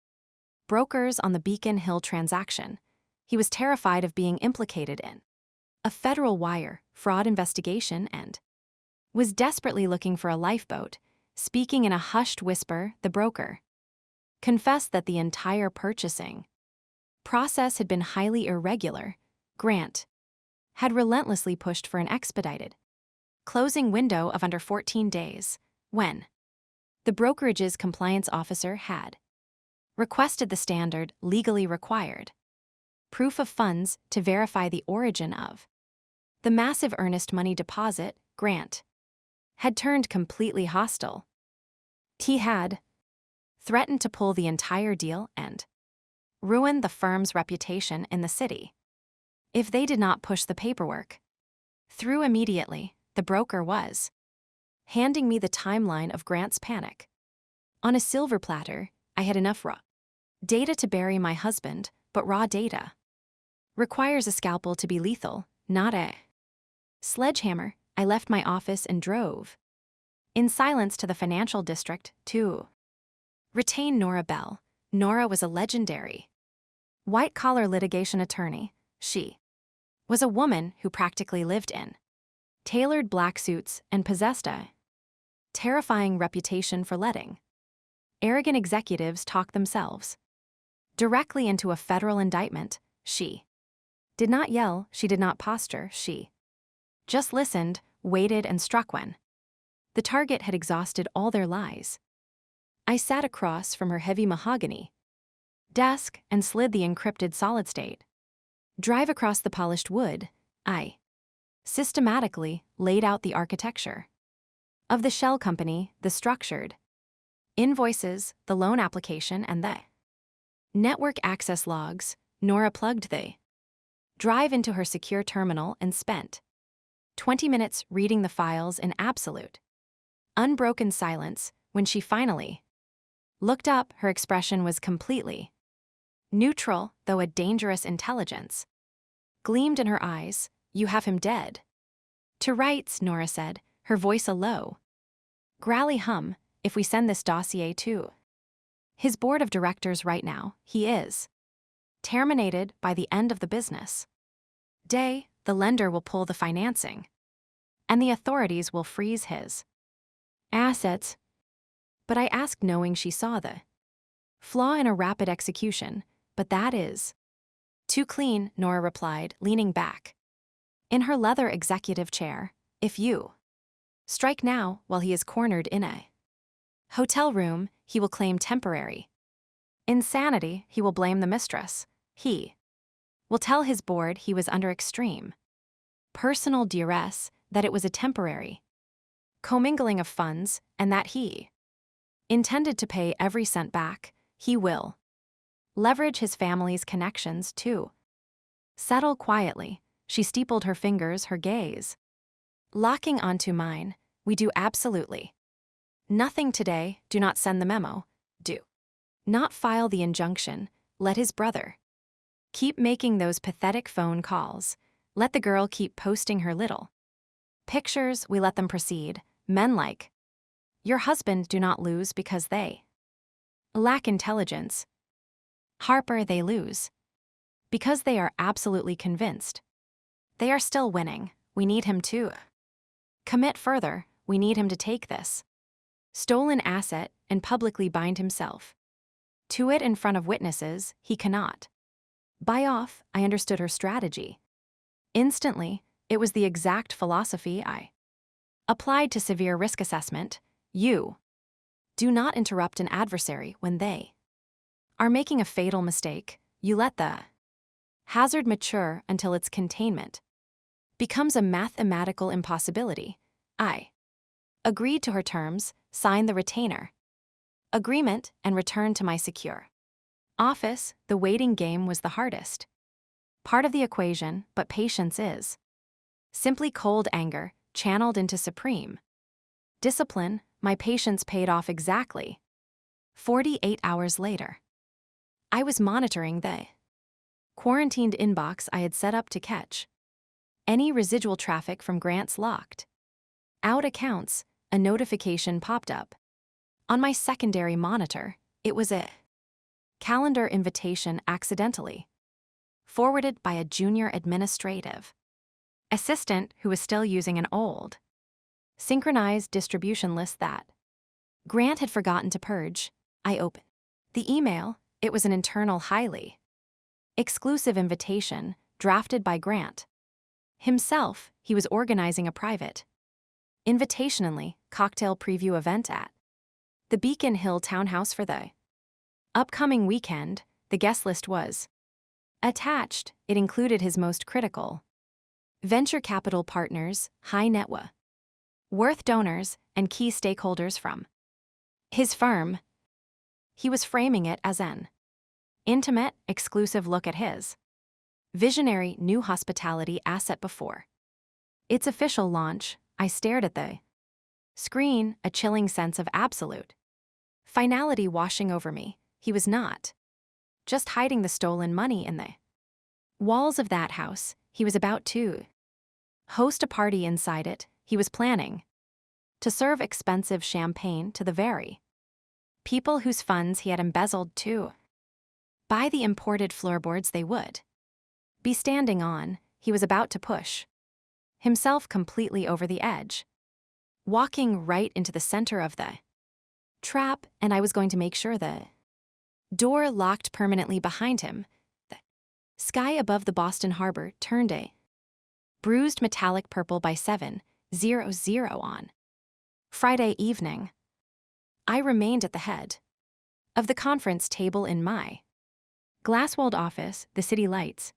brokers on the Beacon Hill transaction. He was terrified of being implicated in a federal wire fraud investigation and was desperately looking for a lifeboat. Speaking in a hushed whisper, the broker confessed that the entire purchasing Process had been highly irregular. Grant had relentlessly pushed for an expedited closing window of under 14 days, when the brokerage's compliance officer had requested the standard legally required proof of funds to verify the origin of the massive earnest money deposit. Grant had turned completely hostile. He had threatened to pull the entire deal and ruin the firm's reputation in the city if they did not push the paperwork through immediately. The broker was handing me the timeline of Grant's panic. On a silver platter, I had enough raw data to bury my husband, but raw data requires a scalpel to be lethal, not a sledgehammer. I left my office and drove in silence to the financial district to retain Nora Bell. Nora was a legendary white-collar litigation attorney. She was a woman who practically lived in tailored black suits and possessed a terrifying reputation for letting arrogant executives talk themselves directly into a federal indictment. She did not yell, she did not posture, she just listened, waited, and struck when the target had exhausted all their lies. I sat across from her heavy mahogany desk and slid the encrypted solid-state drive across the polished wood. I systematically laid out the architecture of the shell company, the structured invoices, the loan application, and the network access logs. Nora plugged the drive into her secure terminal and spent 20 minutes reading the files in absolute, unbroken silence. When she finally looked up, her expression was completely neutral, though a dangerous intelligence gleamed in her eyes. "You have him dead to rights," Nora said, her voice a low, growly hum. "If we send this dossier to his board of directors right now, he is terminated by the end of the business day. The lender will pull the financing, and the authorities will freeze his assets." But I asked, knowing she saw the flaw in a rapid execution. "But that is too clean," Nora replied, leaning back in her leather executive chair. "If you strike now while he is cornered in a hotel room, he will claim temporary insanity. He will blame the mistress. He will tell his board he was under extreme personal duress, that it was a temporary commingling of funds, and that he intended to pay every cent back. He will leverage his family's connections to settle quietly." She steepled her fingers, her gaze locking onto mine. "We do absolutely nothing today. Do not send the memo. Do not file the injunction. Let his brother keep making those pathetic phone calls. Let the girl keep posting her little pictures. We let them proceed. Men like your husband do not lose because they lack intelligence. Harper, they lose because they are absolutely convinced they are still winning. We need him to commit further. We need him to take this stolen asset and publicly bind himself to it in front of witnesses. He cannot buy off." I understood her strategy instantly. It was the exact philosophy I applied to severe risk assessment. You do not interrupt an adversary when they are making a fatal mistake. You let the hazard mature until its containment becomes a mathematical impossibility. I agreed to her terms, signed the retainer agreement, and returned to my secure office. The waiting game was the hardest part of the equation, but patience is simply cold anger channeled into supreme discipline. My patience paid off exactly 48 hours later. I was monitoring the quarantined inbox I had set up to catch any residual traffic from Grant's locked out accounts. A notification popped up on my secondary monitor. It was a calendar invitation accidentally forwarded by a junior administrative assistant who was still using an old synchronized distribution list that Grant had forgotten to purge. I opened the email. It was an internal, highly Exclusive invitation, drafted by Grant. Himself, he was organizing a private invitation-only cocktail preview event at the Beacon Hill townhouse for the upcoming weekend. The guest list was attached. It included his most critical venture capital partners, high net worth donors, and key stakeholders from his firm. He was framing it as an intimate, exclusive look at his visionary new hospitality asset. Before its official launch, I stared at the screen, a chilling sense of absolute finality washing over me. He was not just hiding the stolen money in the walls of that house. He was about to host a party inside it. He was planning to serve expensive champagne to the very people whose funds he had embezzled to buy the imported floorboards they would be standing on. He was about to push himself completely over the edge, walking right into the center of the trap, and I was going to make sure the door locked permanently behind him. The sky above the Boston harbor turned a bruised metallic purple by 7:00 on Friday evening. I remained at the head of the conference table in my glass-walled office, the city lights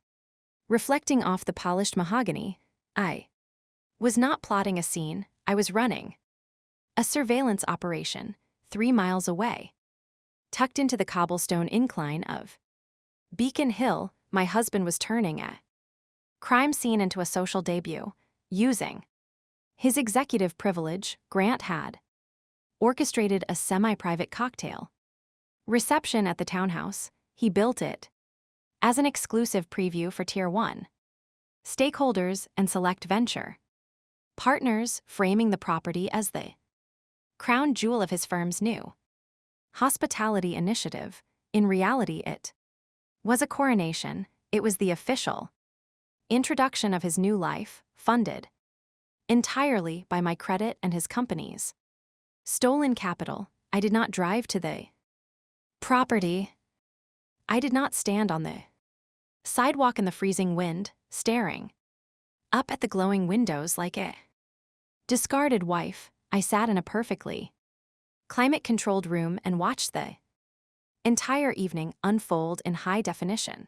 reflecting off the polished mahogany. I was not plotting a scene, I was running a surveillance operation 3 miles away. Tucked into the cobblestone incline of Beacon Hill, my husband was turning a crime scene into a social debut. Using his executive privilege, Grant had orchestrated a semi-private cocktail reception at the townhouse. He built it as an exclusive preview for Tier 1 stakeholders and select venture partners, framing the property as the crown jewel of his firm's new hospitality initiative. In reality, it was a coronation. It was the official introduction of his new life, funded entirely by my credit and his company's stolen capital. I did not drive to the property. I did not stand on the sidewalk in the freezing wind, staring up at the glowing windows like a discarded wife. I sat in a perfectly climate-controlled room and watched the entire evening unfold in high definition.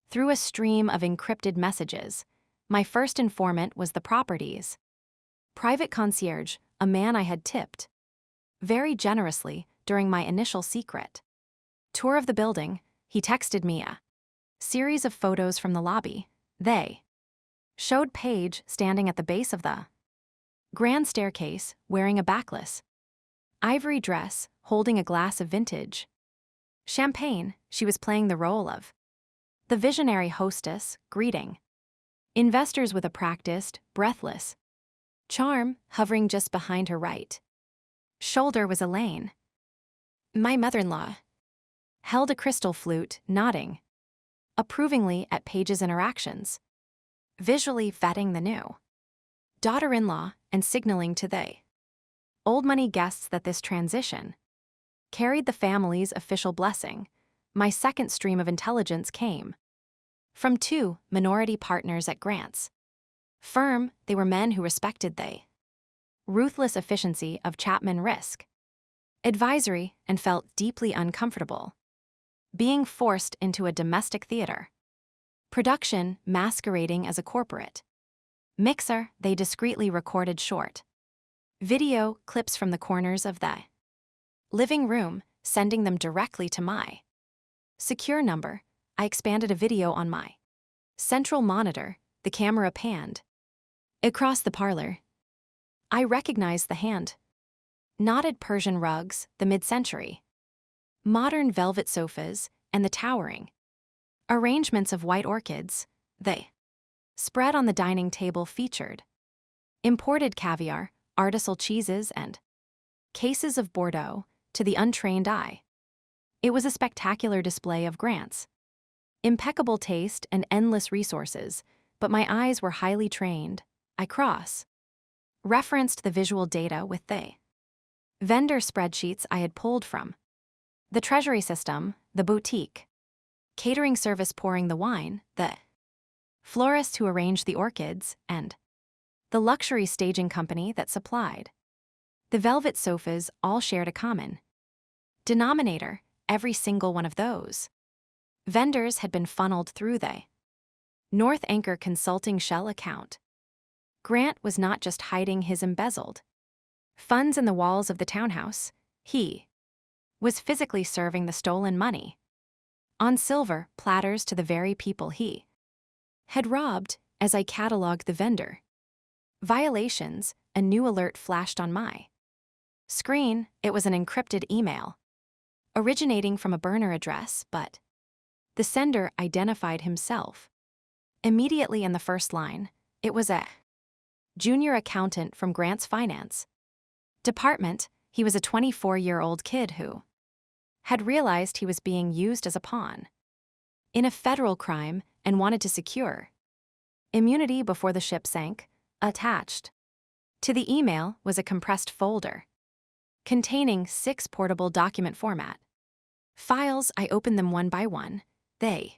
Through a stream of encrypted messages, my first informant was the property's private concierge, a man I had tipped very generously during my initial secret tour of the building. He texted me a series of photos from the lobby. They showed Paige standing at the base of the grand staircase, wearing a backless ivory dress, holding a glass of vintage champagne. She was playing the role of the visionary hostess, greeting investors with a practiced, breathless charm. Hovering just behind her right shoulder was Elaine, my mother-in-law, held a crystal flute, nodding approvingly at Paige's interactions, visually vetting the new daughter-in-law and signaling to the old money guests that this transition carried the family's official blessing. My second stream of intelligence came from 2 minority partners at Grant's firm. They were men who respected the ruthless efficiency of Chapman Risk Advisory and felt deeply uncomfortable being forced into a domestic theater production masquerading as a corporate mixer. They discreetly recorded short video clips from the corners of the living room, sending them directly to my secure number. I expanded a video on my central monitor. The camera panned across the parlor. I recognized the hand-knotted Persian rugs, the mid-century modern velvet sofas, and the towering arrangements of white orchids. They spread on the dining table featured imported caviar, artisanal cheeses, and cases of Bordeaux. To the untrained eye, it was a spectacular display of Grant's impeccable taste and endless resources, but my eyes were highly trained. I cross-referenced the visual data with the vendor spreadsheets I had pulled from the treasury system. The boutique catering service pouring the wine, the florist who arranged the orchids, and the luxury staging company that supplied the velvet sofas all shared a common denominator. Every single one of those vendors had been funneled through the North Anchor Consulting Shell account. Grant was not just hiding his embezzled funds in the walls of the townhouse, he was physically serving the stolen money on silver platters to the very people he had robbed. As I cataloged the vendor violations, a new alert flashed on my screen. It was an encrypted email originating from a burner address, but the sender identified himself immediately in the first line. It was a junior accountant from Grant's finance department. He was a 24-year-old kid who had realized he was being used as a pawn in a federal crime and wanted to secure immunity before the ship sank. Attached to the email was a compressed folder containing 6 portable document format files. I opened them one by one. They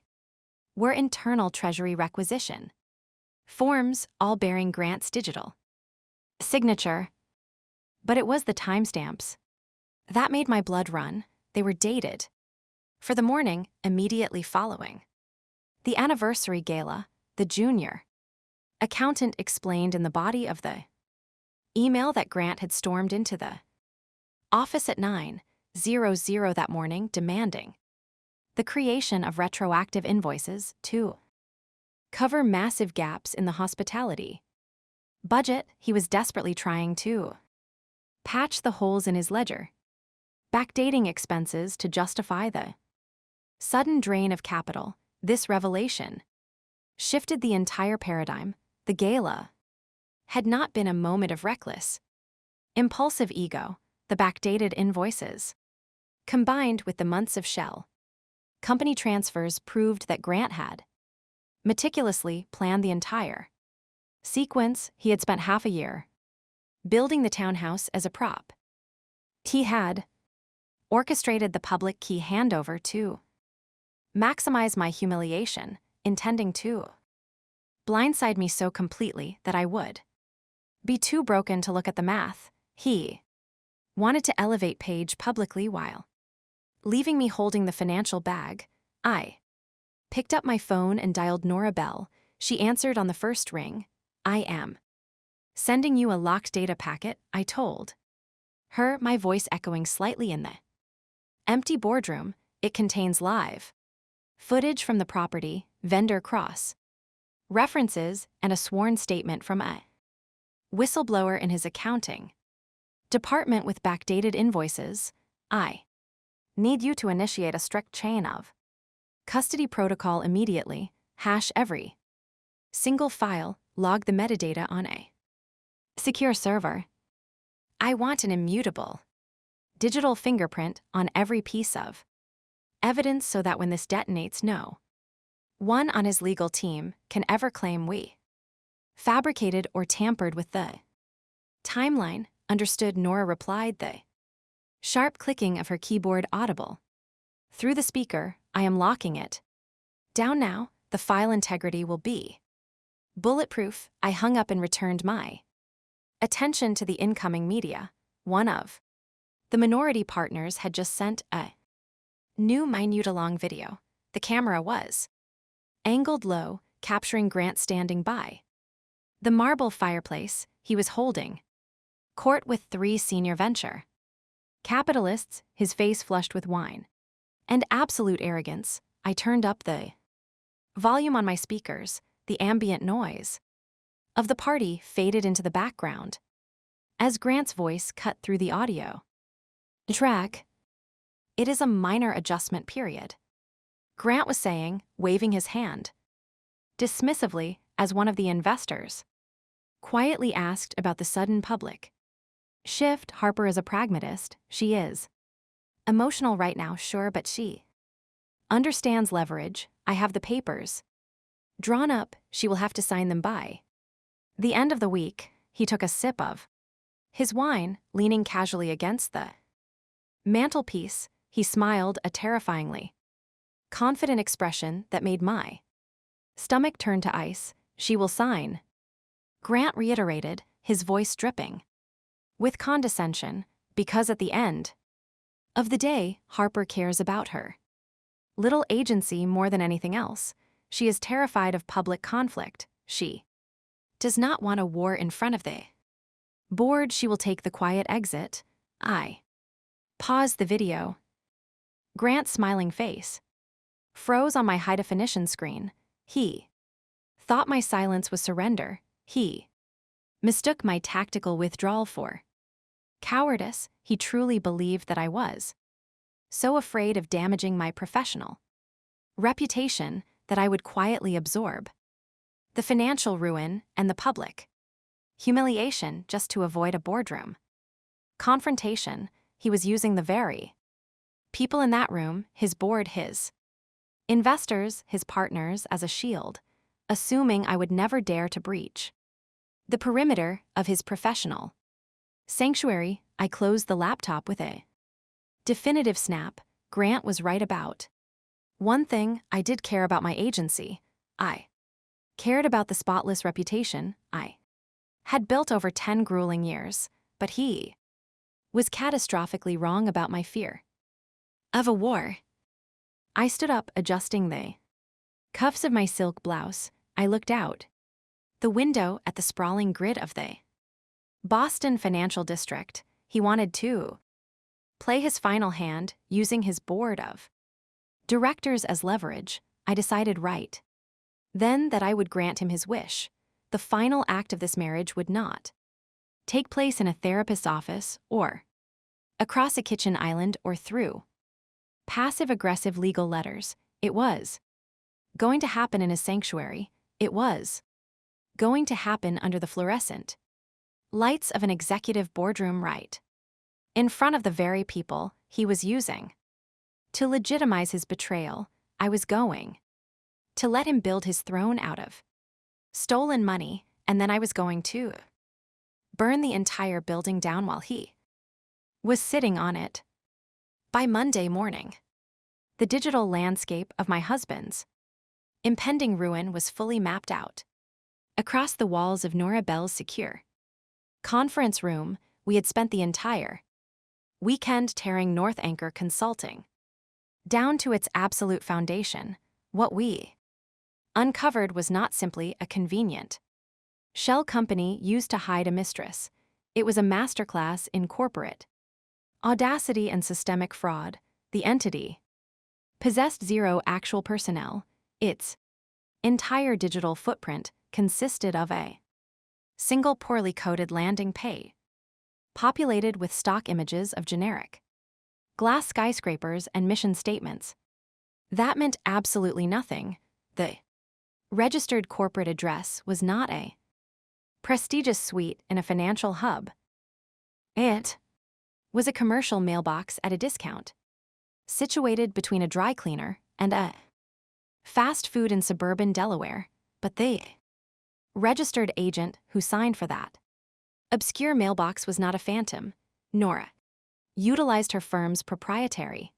were internal Treasury requisition forms, all bearing Grant's digital signature. But it was the timestamps that made my blood run. They were dated for the morning immediately following the anniversary gala. The junior accountant explained in the body of the email that Grant had stormed into the office at 9:00 that morning, demanding the creation of retroactive invoices to cover massive gaps in the hospitality budget. He was desperately trying to patch the holes in his ledger, backdating expenses to justify the sudden drain of capital. This revelation shifted the entire paradigm. The gala had not been a moment of reckless, impulsive ego. The backdated invoices, combined with the months of shell company transfers, proved that Grant had meticulously planned the entire sequence. He had spent half a year building the townhouse as a prop. He had orchestrated the public key handover to maximize my humiliation, intending to blindside me so completely that I would be too broken to look at the math. He wanted to elevate Paige publicly while leaving me holding the financial bag. I picked up my phone and dialed Nora Bell. She answered on the first ring. I am sending you a locked data packet, I told her, my voice echoing slightly in the empty boardroom. It contains live footage from the property, vendor cross references, and a sworn statement from a whistleblower in his accounting department with backdated invoices. I need you to initiate a strict chain of custody protocol immediately. Hash every single file, log the metadata on a secure server. I want an immutable digital fingerprint on every piece of evidence so that when this detonates, no one on his legal team can ever claim we fabricated or tampered with the timeline. Understood, Nora replied, the sharp clicking of her keyboard audible through the speaker. I am locking it down now. The file integrity will be bulletproof. I hung up and returned my attention to the incoming media. One of the minority partners had just sent a new minute-long video. The camera was angled low, capturing Grant standing by the marble fireplace. He was holding court with 3 senior venture capitalists, his face flushed with wine and absolute arrogance. I turned up the volume on my speakers. The ambient noise of the party faded into the background as Grant's voice cut through the audio track. It is a minor adjustment period, Grant was saying, waving his hand dismissively as one of the investors quietly asked about the sudden public shift. Harper is a pragmatist. She is emotional right now, sure, but she understands leverage. I have the papers drawn up. She will have to sign them by the end of the week. He took a sip of his wine, leaning casually against the mantelpiece. He smiled a terrifyingly confident expression that made my stomach turn to ice. She will sign. Grant reiterated, his voice dripping with condescension, because at the end of the day, Harper cares about her little agency more than anything else. She is terrified of public conflict. She does not want a war in front of the board. She will take the quiet exit. I pause the video. Grant's smiling face froze on my high-definition screen. He thought my silence was surrender. He mistook my tactical withdrawal for cowardice. He truly believed that I was so afraid of damaging my professional reputation that I would quietly absorb the financial ruin and the public humiliation just to avoid a boardroom confrontation. He was using the very people in that room, his board, his investors, his partners, as a shield, assuming I would never dare to breach the perimeter of his professional sanctuary. I closed the laptop with a definitive snap. Grant was right about one thing. I did care about my agency. I cared about the spotless reputation I had built over 10 grueling years, but he was catastrophically wrong about my fear of a war. I stood up, adjusting the cuffs of my silk blouse. I looked out the window at the sprawling grid of the Boston financial district. He wanted to play his final hand, using his board of directors as leverage. I decided right then that I would grant him his wish. The final act of this marriage would not take place in a therapist's office or across a kitchen island or through passive-aggressive legal letters. It was going to happen in his sanctuary. It was going to happen under the fluorescent lights of an executive boardroom, right in front of the very people he was using to legitimize his betrayal. I was going to let him build his throne out of stolen money, and then I was going to burn the entire building down while he was sitting on it. By Monday morning, the digital landscape of my husband's impending ruin was fully mapped out. Across the walls of Nora Bell's secure conference room, we had spent the entire weekend tearing North Anchor Consulting down to its absolute foundation. What we uncovered was not simply a convenient shell company used to hide a mistress. It was a masterclass in corporate audacity and systemic fraud. The entity possessed 0 actual personnel. Its entire digital footprint consisted of a single poorly coded landing page, populated with stock images of generic glass skyscrapers and mission statements. That meant absolutely nothing. The registered corporate address was not a prestigious suite in a financial hub. It was a commercial mailbox at a discount, situated between a dry cleaner and a fast food in suburban Delaware. But the registered agent who signed for that obscure mailbox was not a phantom. Nora utilized her firm's proprietary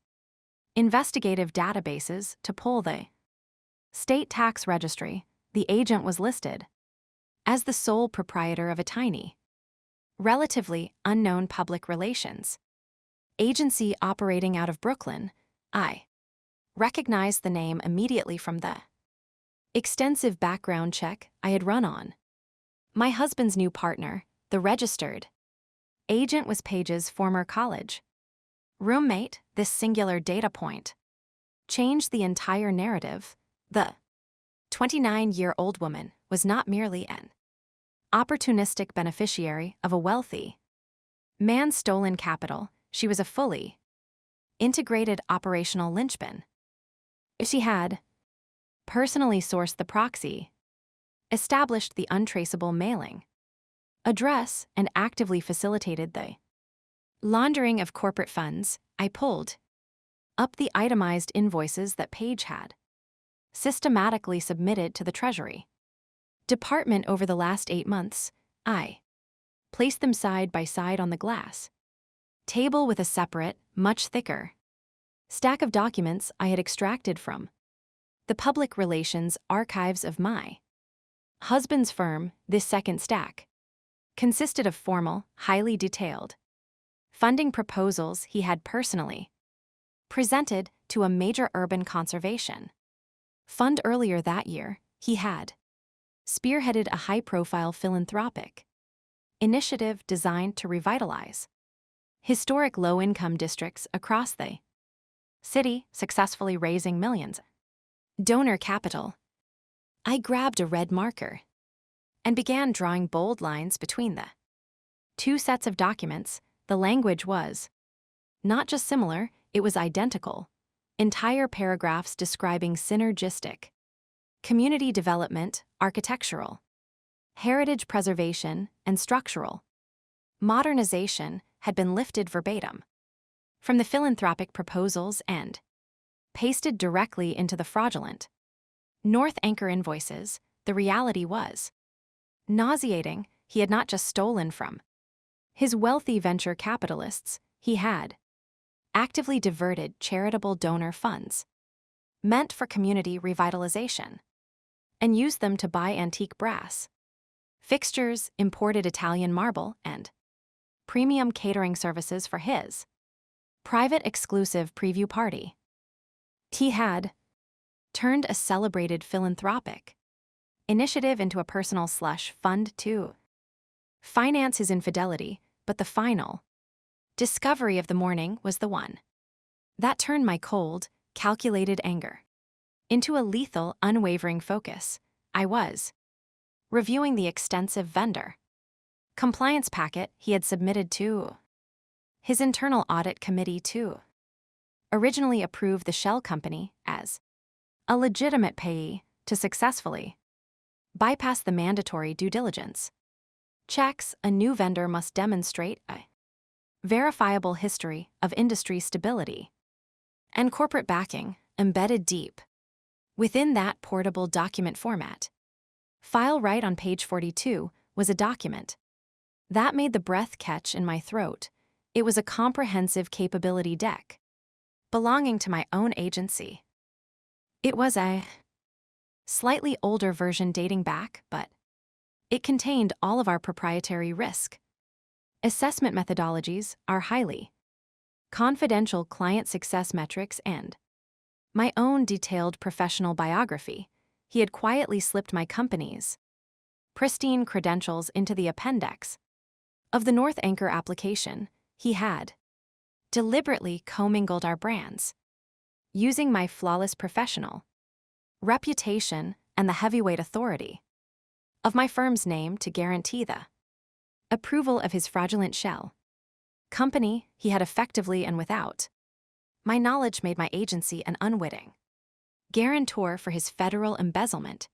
investigative databases to pull the state tax registry. The agent was listed as the sole proprietor of a tiny, relatively unknown public relations agency operating out of Brooklyn. I recognized the name immediately from the extensive background check I had run on my husband's new partner. The registered agent was Paige's former college roommate. This singular data point changed the entire narrative. The 29-year-old woman was not merely an opportunistic beneficiary of a wealthy man's stolen capital. She was a fully integrated operational linchpin. She had personally sourced the proxy, established the untraceable mailing address, and actively facilitated the laundering of corporate funds. I pulled up the itemized invoices that Paige had systematically submitted to the Treasury Department over the last 8 months. I placed them side by side on the glass table with a separate, much thicker stack of documents I had extracted from the public relations archives of my husband's firm. This second stack consisted of formal, highly detailed funding proposals he had personally presented to a major urban conservation fund. Earlier that year, he had spearheaded a high-profile philanthropic initiative designed to revitalize historic low-income districts across the city, successfully raising millions donor capital. I grabbed a red marker and began drawing bold lines between the two sets of documents. The language was not just similar, it was identical. Entire paragraphs describing synergistic community development, architectural heritage preservation, and structural modernization had been lifted verbatim from the philanthropic proposals and pasted directly into the fraudulent North Anchor invoices. The reality was nauseating. He had not just stolen from his wealthy venture capitalists, he had actively diverted charitable donor funds meant for community revitalization and used them to buy antique brass fixtures, imported Italian marble, and premium catering services for his private exclusive preview party. He had turned a celebrated philanthropic initiative into a personal slush fund to finance his infidelity. But the final discovery of the morning was the one that turned my cold, calculated anger into a lethal, unwavering focus. I was reviewing the extensive vendor compliance packet he had submitted to his internal audit committee to originally approve the shell company as a legitimate payee to successfully bypass the mandatory due diligence checks. A new vendor must demonstrate a verifiable history of industry stability and corporate backing embedded deep within that portable document format. File right on page 42 was a document that made the breath catch in my throat. It was a comprehensive capability deck belonging to my own agency. It was a slightly older version dating back, but it contained all of our proprietary risk assessment methodologies, our highly confidential client success metrics, and my own detailed professional biography. He had quietly slipped my company's pristine credentials into the appendix of the North Anchor application. He had deliberately commingled our brands, using my flawless professional reputation and the heavyweight authority of my firm's name to guarantee the approval of his fraudulent shell company. He had effectively and without my knowledge made my agency an unwitting guarantor for his federal embezzlement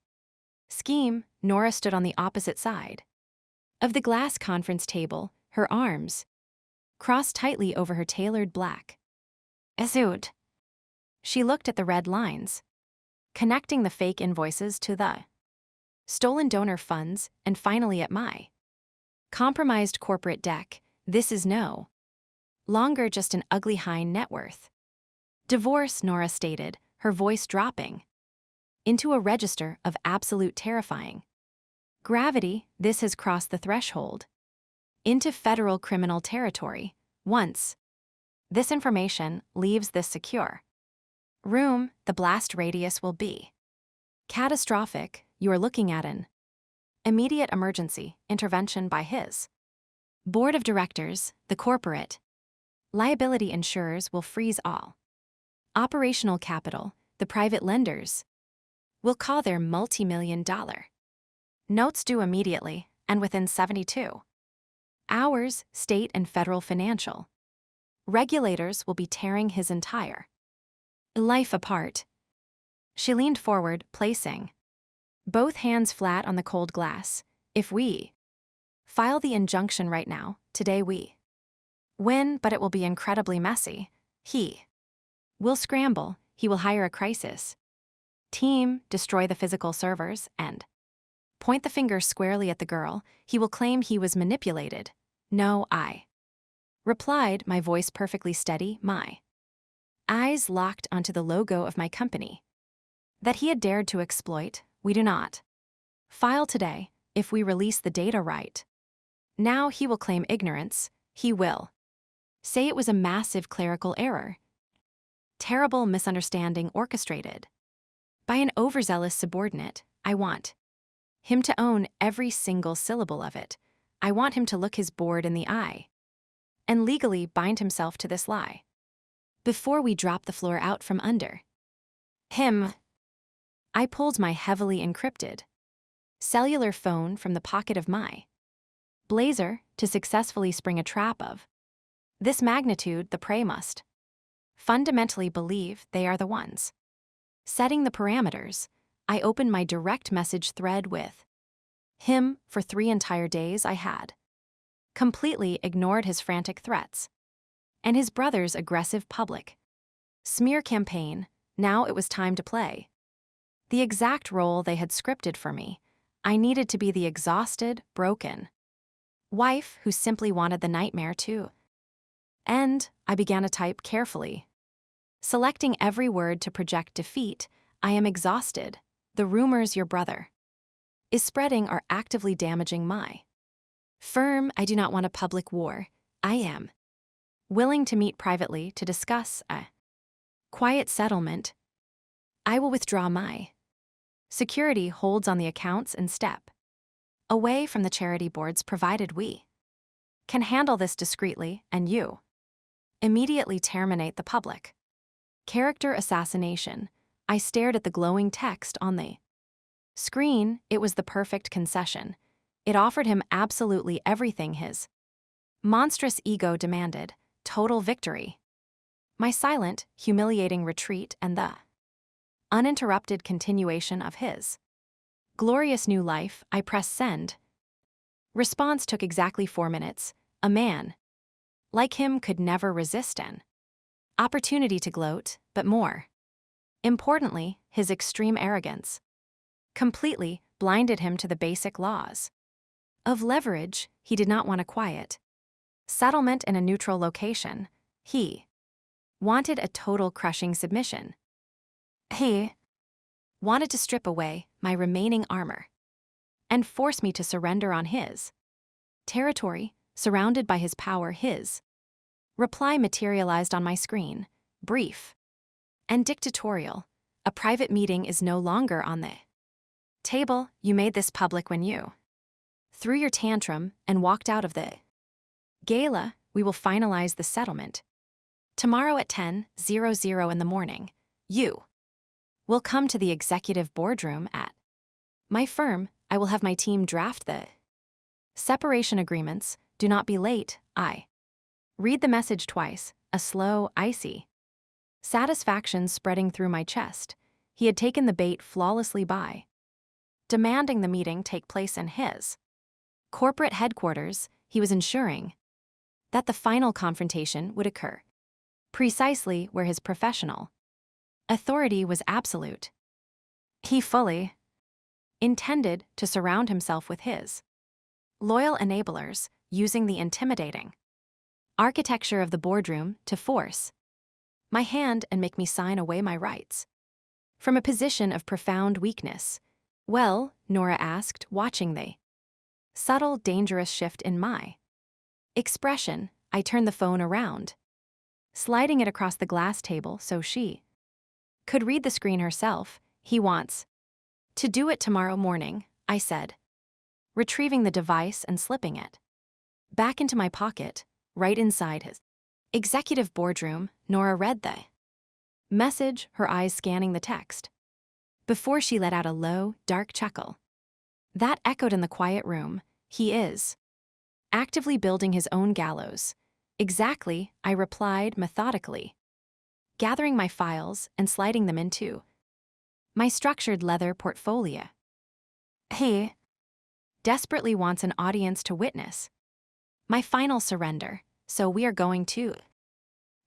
scheme. Nora stood on the opposite side of the glass conference table, her arms crossed tightly over her tailored black Azad. She looked at the red lines, connecting the fake invoices to the stolen donor funds, and finally at my compromised corporate deck. This is no longer just an ugly high net worth divorce, Nora stated, her voice dropping into a register of absolute terrifying gravity. This has crossed the threshold into federal criminal territory. Once this information leaves this secure room, the blast radius will be catastrophic. You are looking at an immediate emergency intervention by his board of directors. The corporate liability insurers will freeze all operational capital. The private lenders will call their multi-million-dollar notes due immediately and within 72 hours. State and federal financial regulators will be tearing his entire life apart. She leaned forward, placing both hands flat on the cold glass. If we file the injunction right now, today we win, but it will be incredibly messy. He will scramble. He will hire a crisis team, destroy the physical servers, and point the finger squarely at the girl. He will claim he was manipulated. No, I replied, my voice perfectly steady. My eyes locked onto the logo of my company. That he had dared to exploit, we do not. File today, if we release the data right. Now he will claim ignorance, he will. Say it was a massive clerical error. Terrible misunderstanding orchestrated. By an overzealous subordinate, I want him to own every single syllable of it. I want him to look his board in the eye and legally bind himself to this lie before we drop the floor out from under him. I pulled my heavily encrypted cellular phone from the pocket of my blazer to successfully spring a trap of this magnitude. The prey must fundamentally believe they are the ones setting the parameters. I opened my direct message thread with him. For 3 entire days I had completely ignored his frantic threats and his brother's aggressive public smear campaign. Now it was time to play the exact role they had scripted for me. I needed to be the exhausted, broken wife who simply wanted the nightmare to end. I began to type carefully, selecting every word to project defeat. I am exhausted. The rumors your brother is spreading are actively damaging my firm. I do not want a public war. I am willing to meet privately to discuss a quiet settlement. I will withdraw my security holds on the accounts and step away from the charity boards provided we can handle this discreetly, and you immediately terminate the public character assassination. I stared at the glowing text on the screen. It was the perfect concession. It offered him absolutely everything his monstrous ego demanded: total victory, my silent, humiliating retreat, and the uninterrupted continuation of his glorious new life. I pressed send. Response took exactly 4 minutes. A man like him could never resist an opportunity to gloat, but more importantly, his extreme arrogance completely blinded him to the basic laws of leverage. He did not want a quiet settlement in a neutral location. He wanted a total crushing submission. He wanted to strip away my remaining armor and force me to surrender on his territory, surrounded by his power. His reply materialized on my screen, brief and dictatorial. A private meeting is no longer on the table. You made this public when you threw your tantrum and walked out of the gala. We will finalize the settlement tomorrow at 10:00 in the morning. You will come to the executive boardroom at my firm. I will have my team draft the separation agreements. Do not be late. I read the message twice, a slow, icy satisfaction spreading through my chest. He had taken the bait flawlessly by demanding the meeting take place in his corporate headquarters. He was ensuring that the final confrontation would occur precisely where his professional authority was absolute. He fully intended to surround himself with his loyal enablers, using the intimidating architecture of the boardroom to force my hand and make me sign away my rights from a position of profound weakness. Well, Nora asked, watching the subtle, dangerous shift in my expression. I turned the phone around, sliding it across the glass table so she could read the screen herself. He wants to do it tomorrow morning, I said, retrieving the device and slipping it back into my pocket. Right inside his executive boardroom, Nora read the message, her eyes scanning the text, before she let out a low, dark chuckle that echoed in the quiet room. He is actively building his own gallows. Exactly, I replied methodically, gathering my files and sliding them into my structured leather portfolio. He desperately wants an audience to witness my final surrender, so we are going to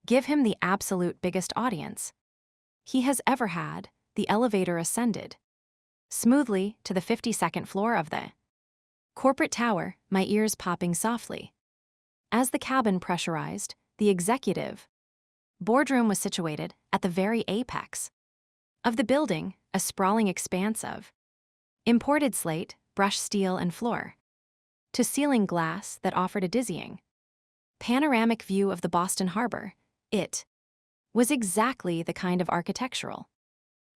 give him the absolute biggest audience he has ever had. The elevator ascended smoothly to the 52nd floor of the corporate tower, my ears popping softly. As the cabin pressurized, the executive Boardroom was situated at the very apex of the building, a sprawling expanse of imported slate, brushed steel, and floor to ceiling glass that offered a dizzying panoramic view of the Boston Harbor. It was exactly the kind of architectural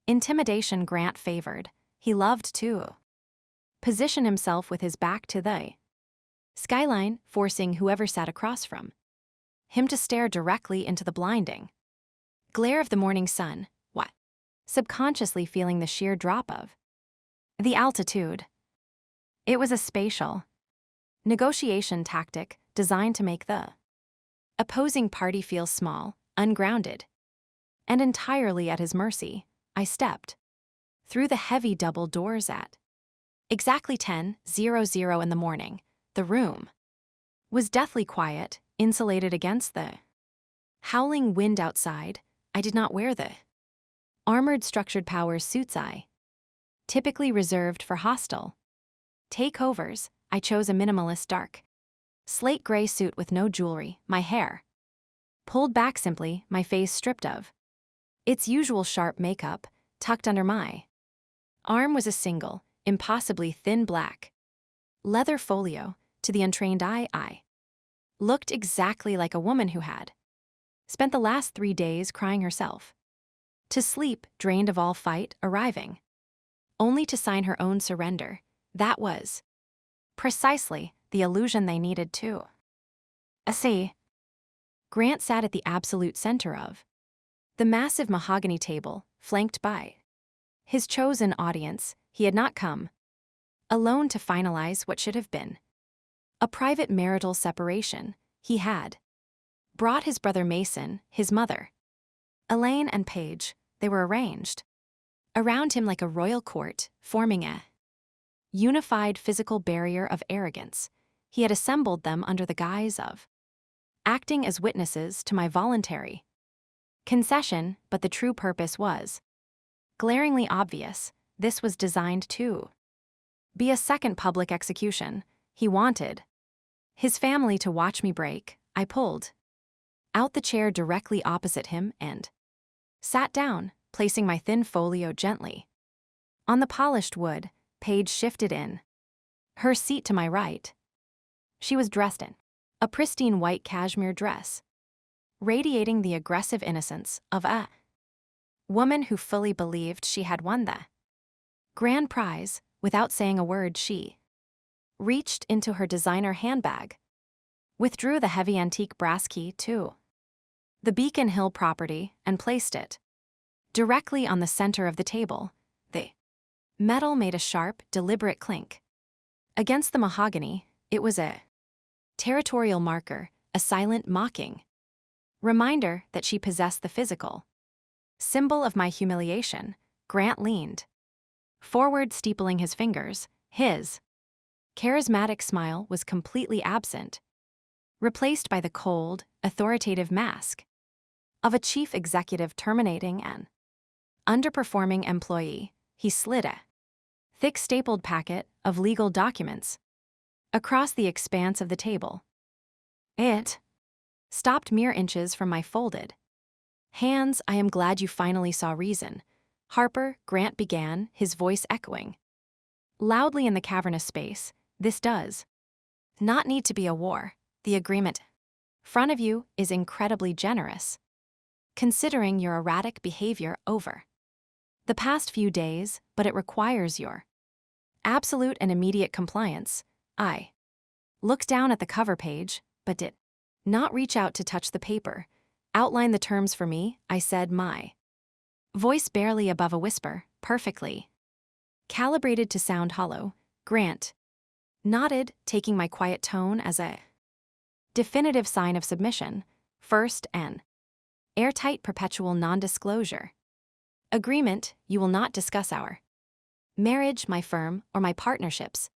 intimidation Grant favored. He loved to position himself with his back to the skyline, forcing whoever sat across from him to stare directly into the blinding glare of the morning sun, subconsciously feeling the sheer drop of the altitude. It was a spatial negotiation tactic designed to make the opposing party feel small, ungrounded, and entirely at his mercy. I stepped through the heavy double doors at exactly 10:00 in the morning. The room was deathly quiet, insulated against the howling wind outside. I did not wear the armored structured power suits I typically reserved for hostile takeovers. I chose a minimalist dark slate gray suit with no jewelry, my hair pulled back simply, my face stripped of its usual sharp makeup. Tucked under my arm was a single, impossibly thin black leather folio. To the untrained eye, I looked exactly like a woman who had spent the last 3 days crying herself to sleep, drained of all fight, arriving only to sign her own surrender. That was precisely the illusion they needed to see. Grant sat at the absolute center of the massive mahogany table, flanked by his chosen audience. He had not come alone to finalize what should have been a private marital separation. He had brought his brother Mason, his mother, Elaine, and Paige. They were arranged around him like a royal court, forming a unified physical barrier of arrogance. He had assembled them under the guise of acting as witnesses to my voluntary concession, but the true purpose was glaringly obvious. This was designed to be a second public execution. He wanted his family to watch me break. I pulled out the chair directly opposite him and sat down, placing my thin folio gently on the polished wood. Paige shifted in her seat to my right. She was dressed in a pristine white cashmere dress, radiating the aggressive innocence of a woman who fully believed she had won the grand prize. Without saying a word, she reached into her designer handbag, withdrew the heavy antique brass key to the Beacon Hill property, and placed it directly on the center of the table. The metal made a sharp, deliberate clink against the mahogany. It was a territorial marker, a silent, mocking reminder that she possessed the physical symbol of my humiliation. Grant leaned forward, steepling his fingers. His charismatic smile was completely absent, replaced by the cold, authoritative mask of a chief executive terminating an underperforming employee. He slid a thick stapled packet of legal documents across the expanse of the table. It stopped mere inches from my folded hands. I am glad you finally saw reason, Harper, Grant began, his voice echoing loudly in the cavernous space. This does not need to be a war. The agreement in front of you is incredibly generous, considering your erratic behavior over the past few days, but it requires your absolute and immediate compliance. I looked down at the cover page, but did not reach out to touch the paper. Outline the terms for me, I said, my voice barely above a whisper, perfectly calibrated to sound hollow. Grant nodded, taking my quiet tone as a definitive sign of submission. First, an airtight perpetual non-disclosure agreement. You will not discuss our marriage, my firm, or my partnerships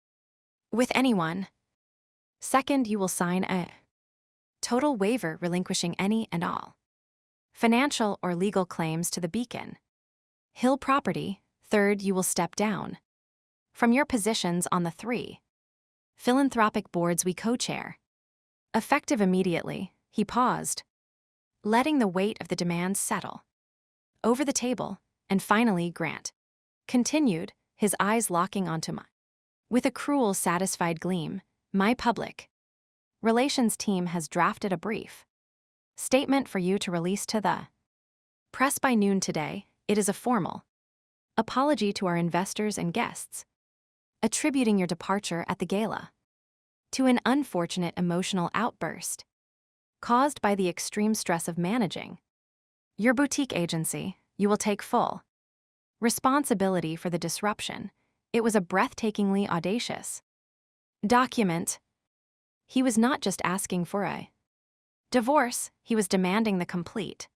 with anyone. Second, you will sign a total waiver relinquishing any and all financial or legal claims to the Beacon Hill property. Third, you will step down from your positions on the 3 philanthropic boards we co-chair, effective immediately. He paused, letting the weight of the demands settle. Over the table, and finally Grant continued, his eyes locking onto mine. With a cruel, satisfied gleam, my public relations team has drafted a brief statement for you to release to the press by noon today. It is a formal apology to our investors and guests, attributing your departure at the gala to an unfortunate emotional outburst caused by the extreme stress of managing your boutique agency. You will take full responsibility for the disruption. It was a breathtakingly audacious document. He was not just asking for a divorce, he was demanding the complete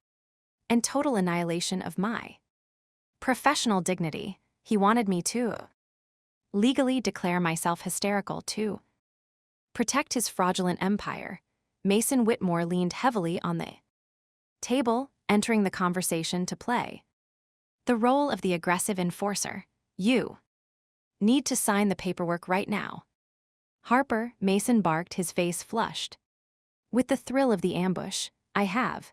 and total annihilation of my professional dignity. He wanted me to legally declare myself hysterical to protect his fraudulent empire. Mason Whitmore leaned heavily on the table, entering the conversation to play the role of the aggressive enforcer. You need to sign the paperwork right now. Harper, Mason barked, his face flushed with the thrill of the ambush. I have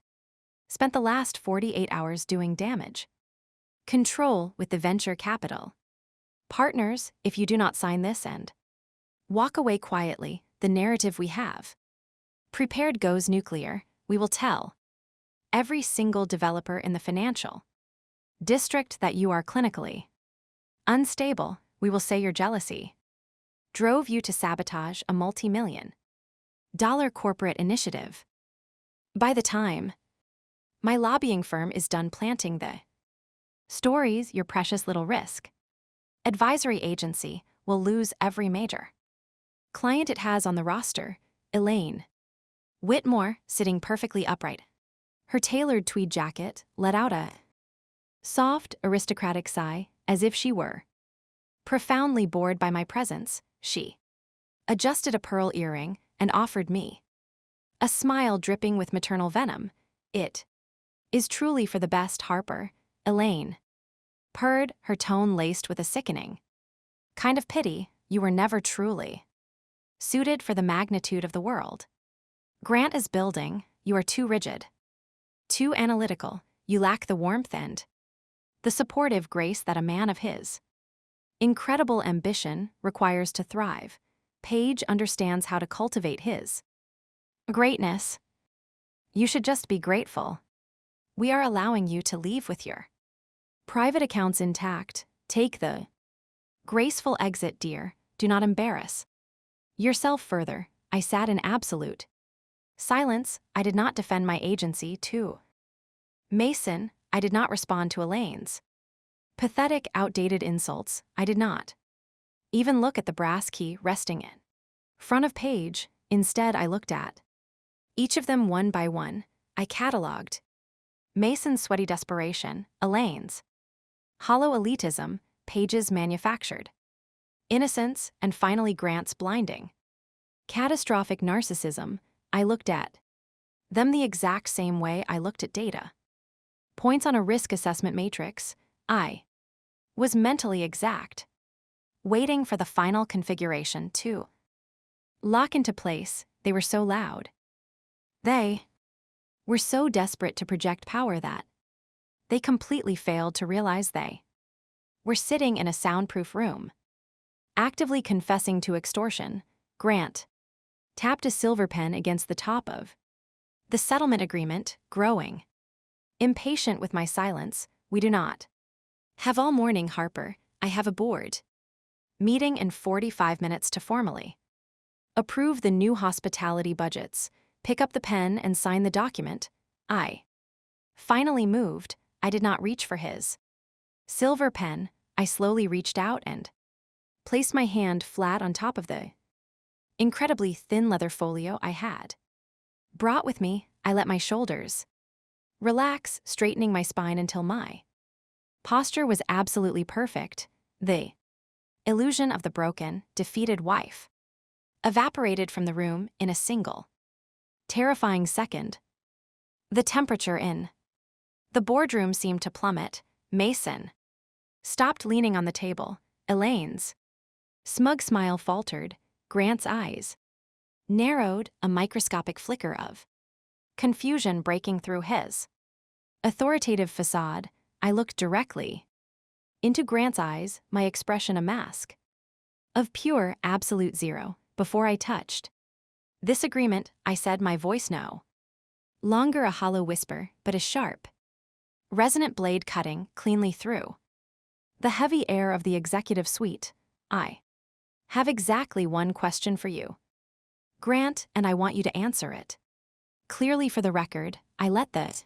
spent the last 48 hours doing damage control with the venture capital partners. If you do not sign this and walk away quietly, the narrative we have prepared goes nuclear. We will tell every single developer in the financial district that you are clinically unstable. We will say your jealousy drove you to sabotage a multi-million-dollar corporate initiative. By the time my lobbying firm is done planting the stories, your precious little risk advisory agency will lose every major client it has on the roster. Elaine Whitmore, sitting perfectly upright, her tailored tweed jacket, let out a soft, aristocratic sigh, as if she were profoundly bored by my presence. She adjusted a pearl earring and offered me a smile dripping with maternal venom. It is truly for the best, Harper. Elaine purred, her tone laced with a sickening kind of pity. You were never truly suited for the magnitude of the world Grant is building. You are too rigid, too analytical. You lack the warmth and the supportive grace that a man of his incredible ambition requires to thrive. Paige understands how to cultivate his greatness. You should just be grateful. We are allowing you to leave with your private accounts intact. Take the graceful exit, dear. Do not embarrass yourself further. I sat in absolute silence. I did not defend my agency to Mason. I did not respond to Elaine's pathetic, outdated insults. I did not even look at the brass key resting in front of Paige. Instead, I looked at each of them one by one. I cataloged Mason's sweaty desperation, Elaine's hollow elitism, Paige's manufactured innocence, and finally Grant's blinding, catastrophic narcissism. I looked at them the exact same way I looked at data points on a risk assessment matrix. I was mentally exact, waiting for the final configuration to lock into place. They were so loud. They were so desperate to project power that they completely failed to realize they were sitting in a soundproof room, actively confessing to extortion. Grant tapped a silver pen against the top of the settlement agreement, growing impatient with my silence. We do not have all morning, Harper. I have a board meeting in 45 minutes to formally approve the new hospitality budgets. Pick up the pen and sign the document. I finally moved. I did not reach for his silver pen. I slowly reached out and placed my hand flat on top of the incredibly thin leather folio I had brought with me. I let my shoulders relax, straightening my spine until my posture was absolutely perfect. The illusion of the broken, defeated wife evaporated from the room in a single terrifying second. The temperature in the boardroom seemed to plummet. Mason stopped leaning on the table. Elaine's smug smile faltered. Grant's eyes narrowed, a microscopic flicker of confusion breaking through his authoritative facade. I looked directly into Grant's eyes, my expression a mask of pure, absolute zero. Before I touched this agreement, I said, my voice no longer a hollow whisper, but a sharp, resonant blade cutting cleanly through the heavy air of the executive suite. I have exactly one question for you, Grant, and I want you to answer it clearly. For the record, I let the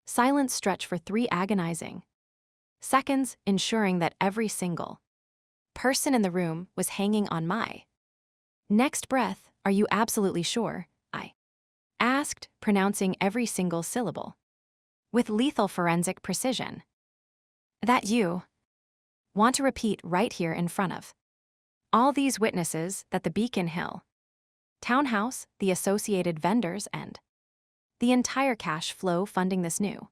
silence stretch for 3 agonizing seconds, ensuring that every single person in the room was hanging on my next breath. Are you absolutely sure? I asked, pronouncing every single syllable with lethal forensic precision. That you want to repeat right here in front of all these witnesses that the Beacon Hill townhouse, the associated vendors, and the entire cash flow funding this new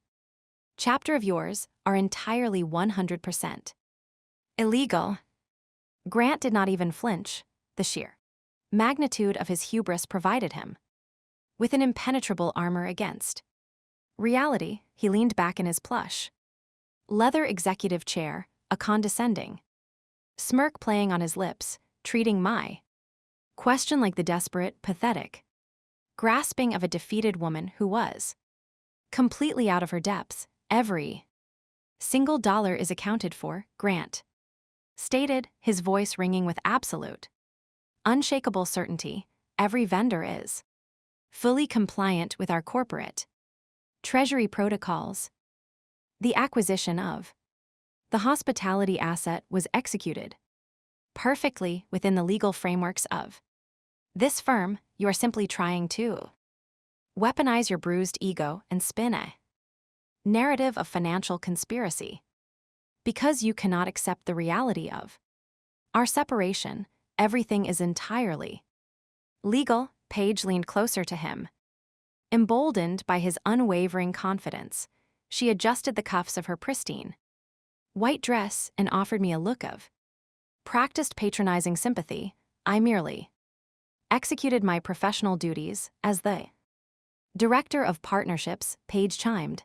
chapter of yours are entirely 100% illegal? Grant did not even flinch. The sheer magnitude of his hubris provided him with an impenetrable armor against reality. He leaned back in his plush leather executive chair, a condescending smirk playing on his lips, treating my question like the desperate, pathetic grasping of a defeated woman who was completely out of her depths. Every single dollar is accounted for, Grant stated, his voice ringing with absolute, unshakable certainty. Every vendor is fully compliant with our corporate treasury protocols. The acquisition of the hospitality asset was executed perfectly within the legal frameworks of this firm. You are simply trying to weaponize your bruised ego and spin a narrative of financial conspiracy. Because you cannot accept the reality of our separation, everything is entirely legal. Paige leaned closer to him. Emboldened by his unwavering confidence, she adjusted the cuffs of her pristine white dress and offered me a look of practiced patronizing sympathy. I merely executed my professional duties as the director of partnerships, Paige chimed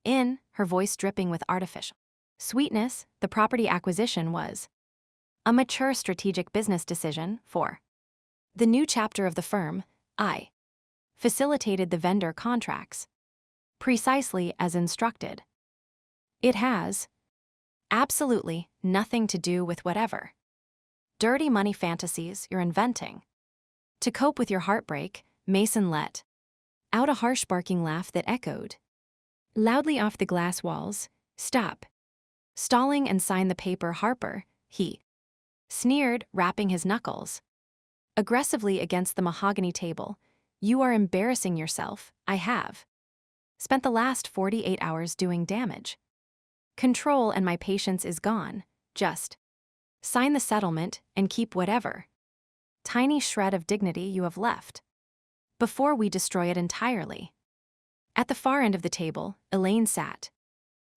in, her voice dripping with artificial sweetness. The property acquisition was a mature strategic business decision for the new chapter of the firm. I facilitated the vendor contracts precisely as instructed. It has absolutely nothing to do with whatever dirty money fantasies you're inventing to cope with your heartbreak. Mason let out a harsh barking laugh that echoed loudly off the glass walls. Stop stalling and sign the paper, Harper, he sneered, rapping his knuckles aggressively against the mahogany table. You are embarrassing yourself. I have spent the last 48 hours doing damage control and my patience is gone. Just sign the settlement and keep whatever tiny shred of dignity you have left before we destroy it entirely. At the far end of the table, Elaine sat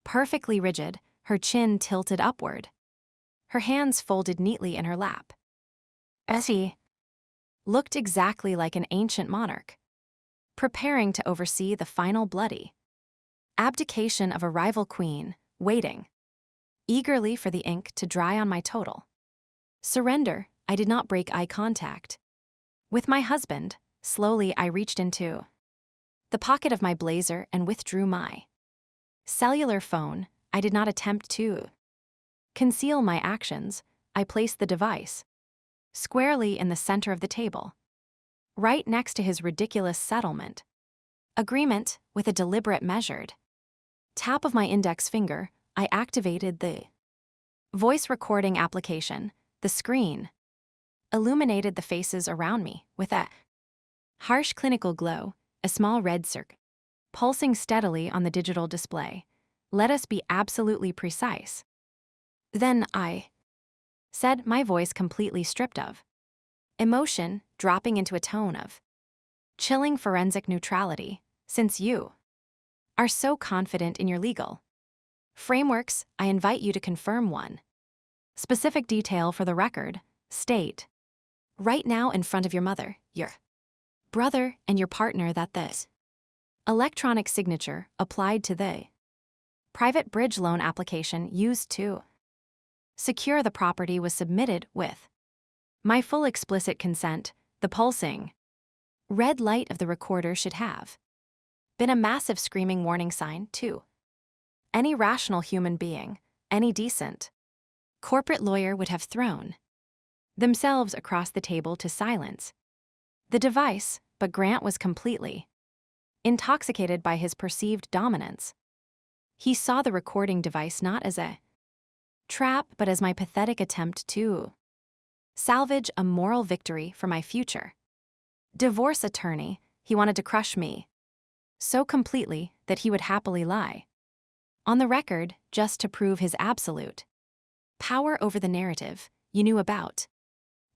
perfectly rigid, her chin tilted upward, her hands folded neatly in her lap. Essie looked exactly like an ancient monarch, preparing to oversee the final bloody abdication of a rival queen, waiting eagerly for the ink to dry on my total surrender. I did not break eye contact with my husband. Slowly, I reached into the pocket of my blazer and withdrew my cellular phone. I did not attempt to conceal my actions. I placed the device squarely in the center of the table, right next to his ridiculous settlement agreement. With a deliberate, measured tap of my index finger, I activated the voice recording application. The screen illuminated the faces around me with a harsh clinical glow, a small red circle pulsing steadily on the digital display. Let us be absolutely precise. Then I said, my voice completely stripped of emotion, dropping into a tone of chilling forensic neutrality. Since you are so confident in your legal frameworks, I invite you to confirm one specific detail for the record. State right now in front of your mother, your brother, and your partner that this Electronic signature applied to the private bridge loan application used to secure the property was submitted with my full explicit consent. The pulsing red light of the recorder should have been a massive screaming warning sign to any rational human being. Any decent corporate lawyer would have thrown themselves across the table to silence the device, but Grant was completely intoxicated by his perceived dominance. He saw the recording device not as a trap, but as my pathetic attempt to salvage a moral victory for my future divorce attorney. He wanted to crush me so completely that he would happily lie on the record just to prove his absolute power over the narrative. You knew about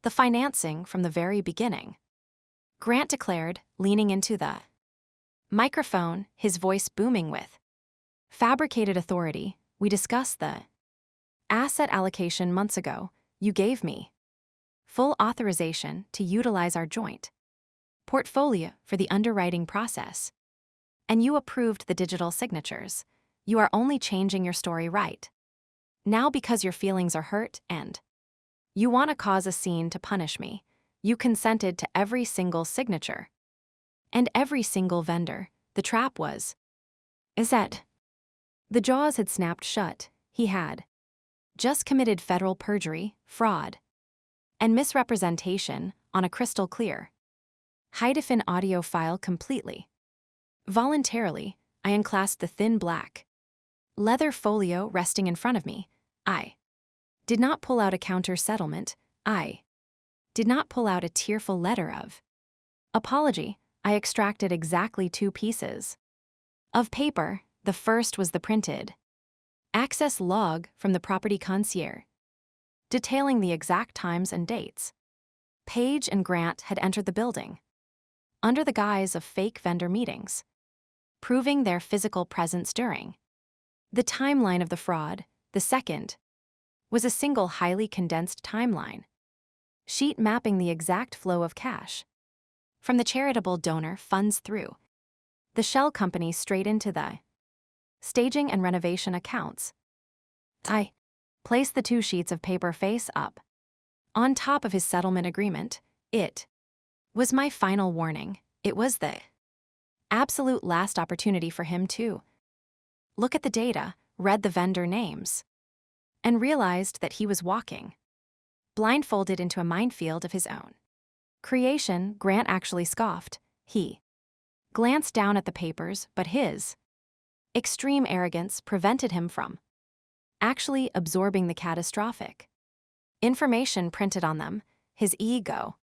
the financing from the very beginning, Grant declared, leaning into the microphone, his voice booming with fabricated authority. We discussed the asset allocation months ago. You gave me full authorization to utilize our joint portfolio for the underwriting process, and you approved the digital signatures. You are only changing your story right now because your feelings are hurt and you want to cause a scene to punish me. You consented to every single signature and every single vendor. The trap was Azad. The jaws had snapped shut. He had just committed federal perjury, fraud, and misrepresentation on a crystal clear high-def audio file completely. Voluntarily, I unclasped the thin black leather folio resting in front of me. I did not pull out a counter settlement. I did not pull out a tearful letter of apology. I extracted exactly 2 pieces of paper. The first was the printed access log from the property concierge, detailing the exact times and dates Page and Grant had entered the building under the guise of fake vendor meetings, proving their physical presence during the timeline of the fraud. The second was a single highly condensed timeline sheet mapping the exact flow of cash from the charitable donor funds through the shell company straight into the staging and renovation accounts. I placed the 2 sheets of paper face up on top of his settlement agreement. It was my final warning. It was the absolute last opportunity for him to look at the data, read the vendor names, and realized that he was walking blindfolded into a minefield of his own creation. Grant actually scoffed. He glanced down at the papers, but his extreme arrogance prevented him from actually absorbing the catastrophic information printed on them. His ego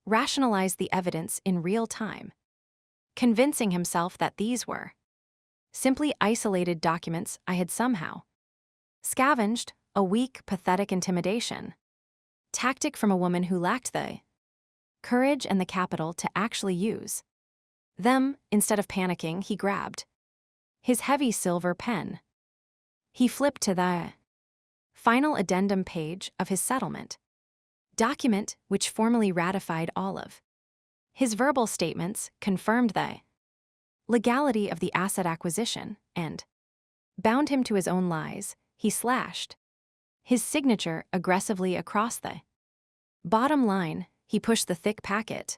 rationalized the evidence in real time, convincing himself that these were simply isolated documents I had somehow scavenged. A weak, pathetic intimidation tactic from a woman who lacked the courage and the capital to actually use them. Instead of panicking, he grabbed his heavy silver pen. He flipped to the final addendum page of his settlement document, which formally ratified all of his verbal statements, confirmed the legality of the asset acquisition, and bound him to his own lies. He slashed his signature aggressively across the bottom line. He pushed the thick packet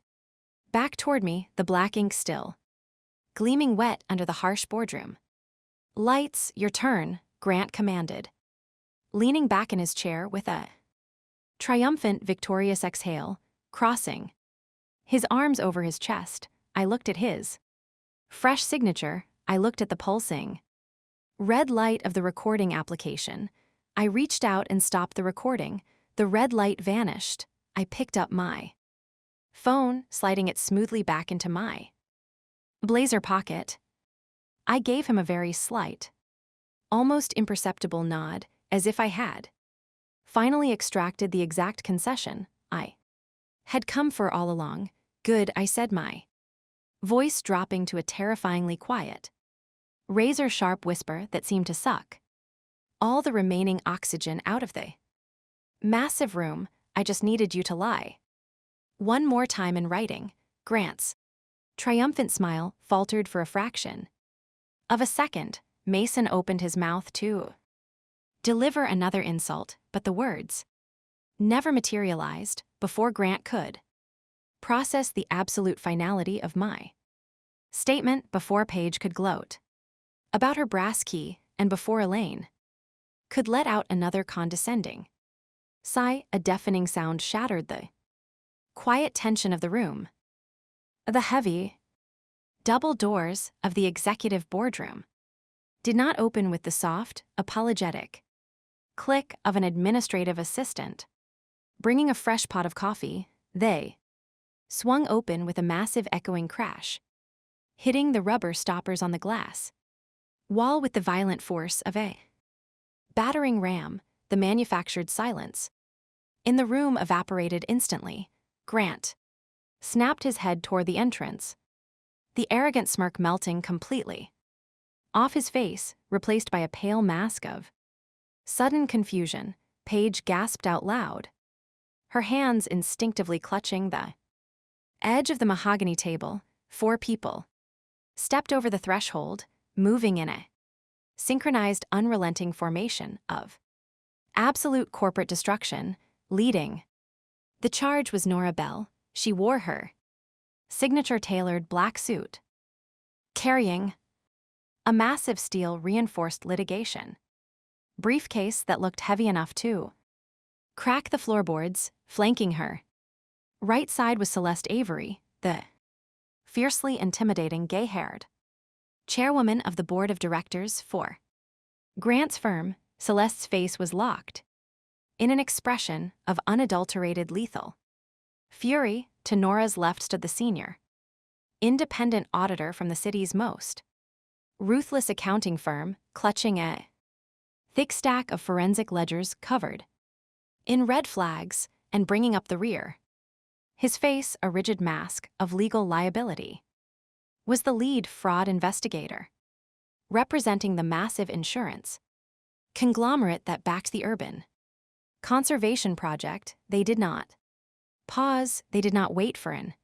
back toward me, the black ink still gleaming wet under the harsh boardroom lights. Your turn, Grant commanded, leaning back in his chair with a triumphant, victorious exhale, crossing his arms over his chest. I looked at his fresh signature. I looked at the pulsing red light of the recording application. I reached out and stopped the recording. The red light vanished. I picked up my phone, sliding it smoothly back into my blazer pocket. I gave him a very slight, almost imperceptible nod, as if I had finally extracted the exact concession I had come for all along. Good, I said, my voice dropping to a terrifyingly quiet, razor-sharp whisper that seemed to suck all the remaining oxygen out of the massive room. I just needed you to lie one more time in writing. Grant's triumphant smile faltered for a fraction of a second. Mason opened his mouth to deliver another insult, but the words never materialized before Grant could process the absolute finality of my statement, before Paige could gloat about her brass key, and before Elaine could let out another condescending sigh. A deafening sound shattered the quiet tension of the room. The heavy double doors of the executive boardroom did not open with the soft, apologetic click of an administrative assistant bringing a fresh pot of coffee. They swung open with a massive echoing crash, hitting the rubber stoppers on the glass wall with the violent force of a battering ram. The manufactured silence in the room evaporated instantly. Grant snapped his head toward the entrance, the arrogant smirk melting completely off his face, replaced by a pale mask of sudden confusion. Paige gasped out loud, her hands instinctively clutching the edge of the mahogany table. 4 people stepped over the threshold, moving in a synchronized, unrelenting formation of absolute corporate destruction. Leading the charge was Nora Bell. She wore her signature tailored black suit, carrying a massive steel-reinforced litigation briefcase that looked heavy enough to crack the floorboards. Flanking her right side was Celeste Avery, the fiercely intimidating gay-haired chairwoman of the board of directors for Grant's firm. Celeste's face was locked in an expression of unadulterated lethal fury. To Nora's left stood the senior independent auditor from the city's most ruthless accounting firm, clutching a thick stack of forensic ledgers covered in red flags and bringing up the rear. His face a rigid mask of legal liability, was the lead fraud investigator, representing the massive insurance conglomerate that backed the urban conservation project. They did not pause, they did not wait for an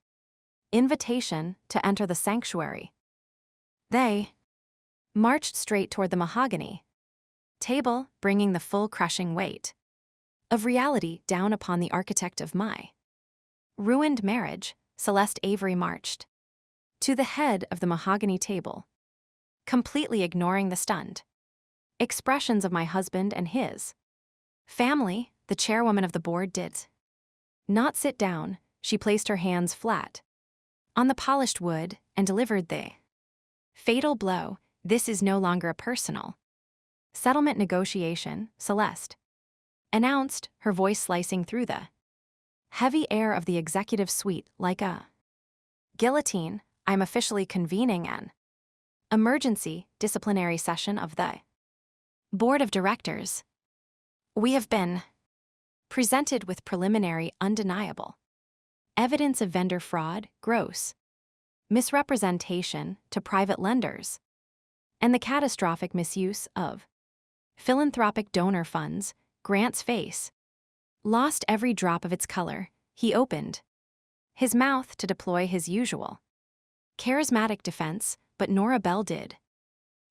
invitation to enter the sanctuary. They marched straight toward the mahogany table, bringing the full crushing weight of reality down upon the architect of my ruined marriage. Celeste Avery marched to the head of the mahogany table, completely ignoring the stunned expressions of my husband and his family. The chairwoman of the board did not sit down. She placed her hands flat on the polished wood and delivered the fatal blow. This is no longer a personal settlement negotiation, Celeste announced, her voice slicing through the heavy air of the executive suite like a guillotine. I'm officially convening an emergency disciplinary session of the board of directors. We have been presented with preliminary, undeniable evidence of vendor fraud, gross misrepresentation to private lenders, and the catastrophic misuse of philanthropic donor funds. Grant's face lost every drop of its color. He opened his mouth to deploy his usual charismatic defense, but Nora Bell did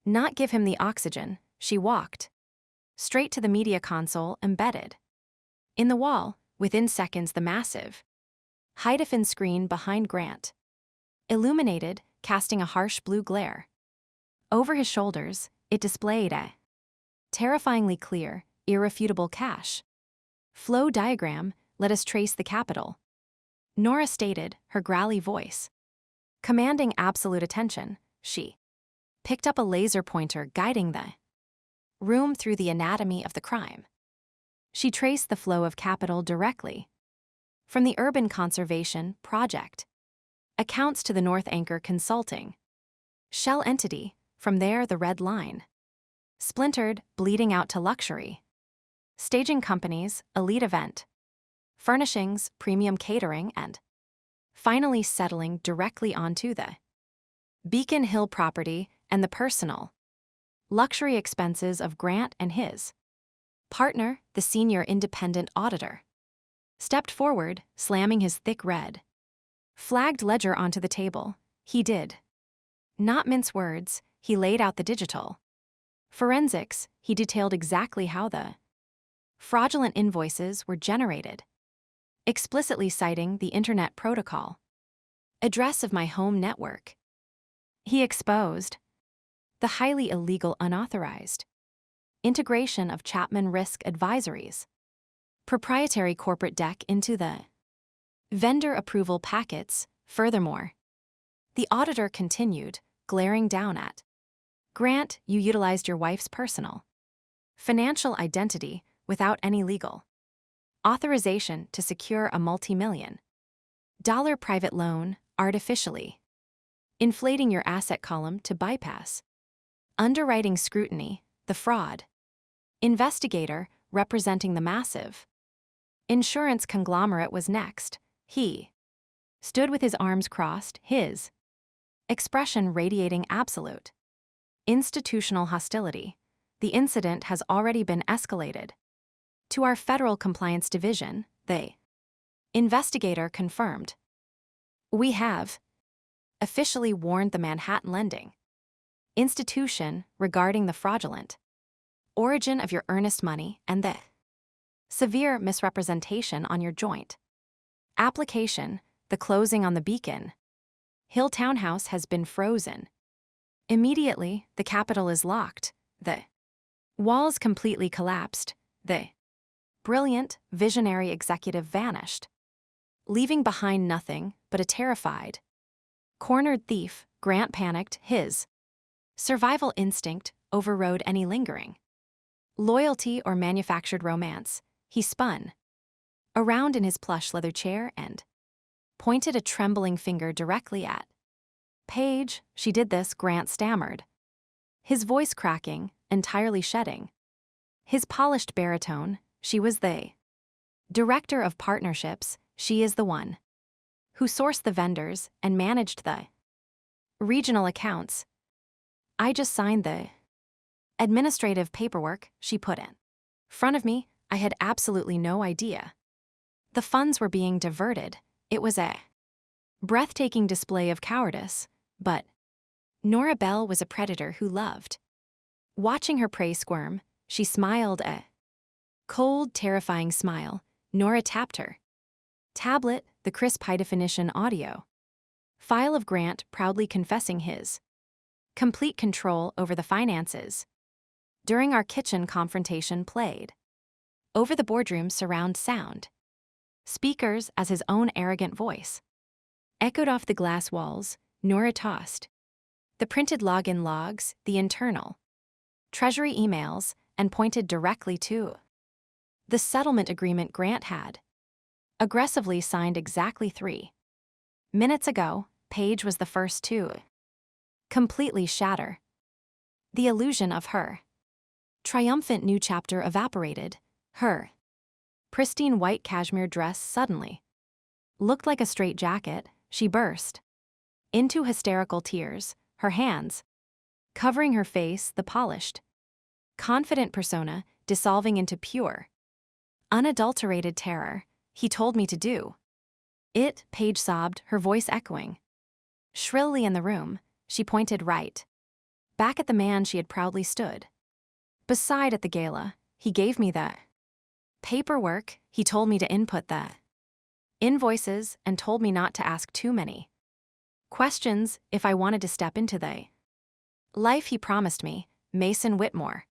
not give him the oxygen. She walked straight to the media console embedded in the wall. Within seconds, the massive high-definition screen behind Grant illuminated, casting a harsh blue glare over his shoulders. It displayed a terrifyingly clear, irrefutable cash flow diagram. Let us trace the capital, Nora stated, her growly voice commanding absolute attention. She picked up a laser pointer, guiding the room through the anatomy of the crime. She traced the flow of capital directly from the urban conservation project accounts to the North Anchor Consulting shell entity. From there, the red line splintered, bleeding out to luxury staging companies, elite event furnishings, premium catering, and finally settling directly onto the Beacon Hill property and the personal luxury expenses of Grant and his partner. The senior independent auditor stepped forward, slamming his thick red flagged ledger onto the table. He did not mince words, he laid out the digital forensics, he detailed exactly how the fraudulent invoices were generated, explicitly citing the Internet Protocol address of my home network. He exposed the highly illegal unauthorized integration of Chapman Risk Advisories proprietary corporate deck into the vendor approval packets. Furthermore, the auditor continued, glaring down at Grant, you utilized your wife's personal financial identity without any legal authorization to secure a multi-million-dollar private loan, artificially inflating your asset column to bypass underwriting scrutiny. The fraud investigator, representing the massive insurance conglomerate, was next. He stood with his arms crossed, his expression radiating absolute institutional hostility. The incident has already been escalated to our Federal Compliance Division, the investigator confirmed. We have officially warned the Manhattan lending institution regarding the fraudulent origin of your earnest money and the severe misrepresentation on your joint application. The closing on the Beacon Hill townhouse has been frozen. Immediately, the capital is locked. The walls completely collapsed. The brilliant, visionary executive vanished, leaving behind nothing but a terrified, cornered thief. Grant panicked. His survival instinct overrode any lingering loyalty or manufactured romance. He spun around in his plush leather chair and pointed a trembling finger directly at Paige. She did this, Grant stammered, his voice cracking, entirely shedding his polished baritone. She was the director of partnerships. She is the one who sourced the vendors and managed the regional accounts. I just signed the administrative paperwork, she put in front of me. I had absolutely no idea the funds were being diverted. It was a breathtaking display of cowardice, but Nora Bell was a predator who loved watching her prey squirm. She smiled a cold, terrifying smile. Nora tapped her tablet, the crisp high-definition audio file of Grant proudly confessing his complete control over the finances. During our kitchen confrontation played over the boardroom surround sound speakers as his own arrogant voice echoed off the glass walls. Nora tossed the printed login logs, the internal Treasury emails, and pointed directly to the settlement agreement Grant had aggressively signed exactly 3 minutes ago. Paige was the first to completely shatter the illusion of her triumphant new chapter evaporated. Her pristine white cashmere dress suddenly looked like a straitjacket. She burst into hysterical tears, her hands covering her face, the polished, confident persona dissolving into pure, unadulterated terror. He told me to do it, Paige sobbed, her voice echoing shrilly in the room. She pointed right back at the man she had proudly stood beside at the gala. He gave me the paperwork. He told me to input the invoices and told me not to ask too many questions if I wanted to step into the life he promised me. Mason Whitmore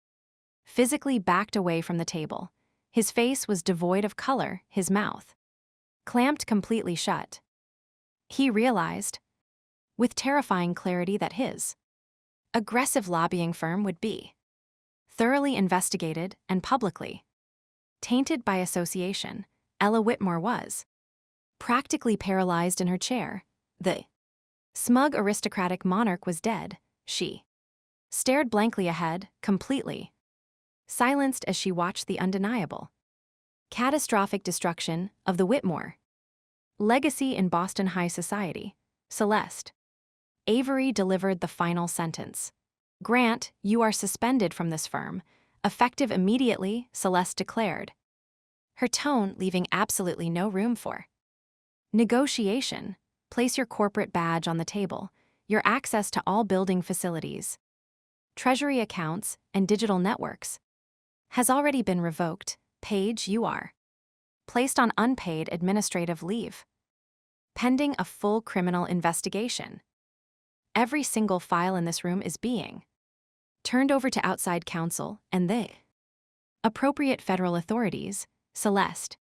physically backed away from the table. His face was devoid of color, his mouth clamped completely shut. He realized with terrifying clarity that his aggressive lobbying firm would be thoroughly investigated and publicly tainted by association. Ella Whitmore was practically paralyzed in her chair. The smug aristocratic monarch was dead. She stared blankly ahead, completely silenced as she watched the undeniable, catastrophic destruction of the Whitmore legacy in Boston high society. Celeste Avery delivered the final sentence. Grant, you are suspended from this firm, effective immediately, Celeste declared, her tone leaving absolutely no room for negotiation. Place your corporate badge on the table. your access to all building facilities, treasury accounts, and digital networks has already been revoked. Page, you are placed on unpaid administrative leave, pending a full criminal investigation. Every single file in this room is being turned over to outside counsel and the appropriate federal authorities. Celeste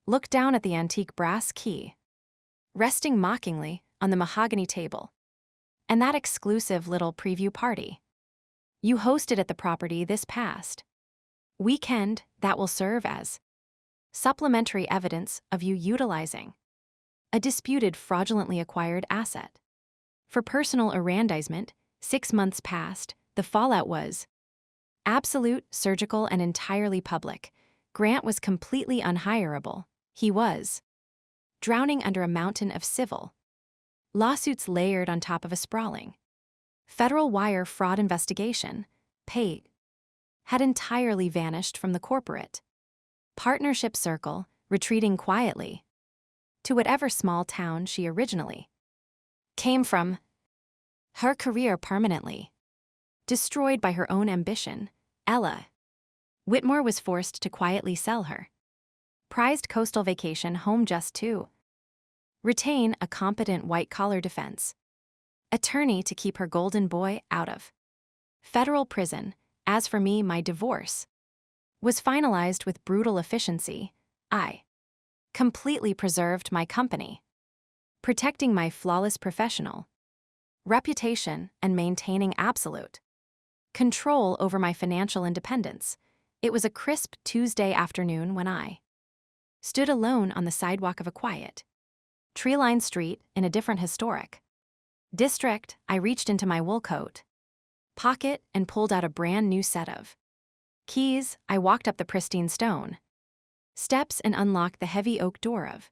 looked down at the antique brass key, resting mockingly on the mahogany table. And that exclusive little preview party you hosted at the property this past weekend, that will serve as supplementary evidence of you utilizing a disputed fraudulently acquired asset for personal aggrandizement. 6 months passed. The fallout was absolute, surgical, and entirely public. Grant was completely unhireable. He was drowning under a mountain of civil lawsuits layered on top of a sprawling federal wire fraud investigation. Pate had entirely vanished from the corporate partnership circle, retreating quietly to whatever small town she originally came from. Her career permanently destroyed by her own ambition. Ella Whitmore was forced to quietly sell her prized coastal vacation home just to retain a competent white-collar defense attorney to keep her golden boy out of federal prison. As for me, my divorce was finalized with brutal efficiency. I completely preserved my company, protecting my flawless professional reputation and maintaining absolute control over my financial independence. It was a crisp Tuesday afternoon when I stood alone on the sidewalk of a quiet, tree-lined street in a different historic district. I reached into my wool coat pocket and pulled out a brand new set of keys. I walked up the pristine stone steps and unlocked the heavy oak door of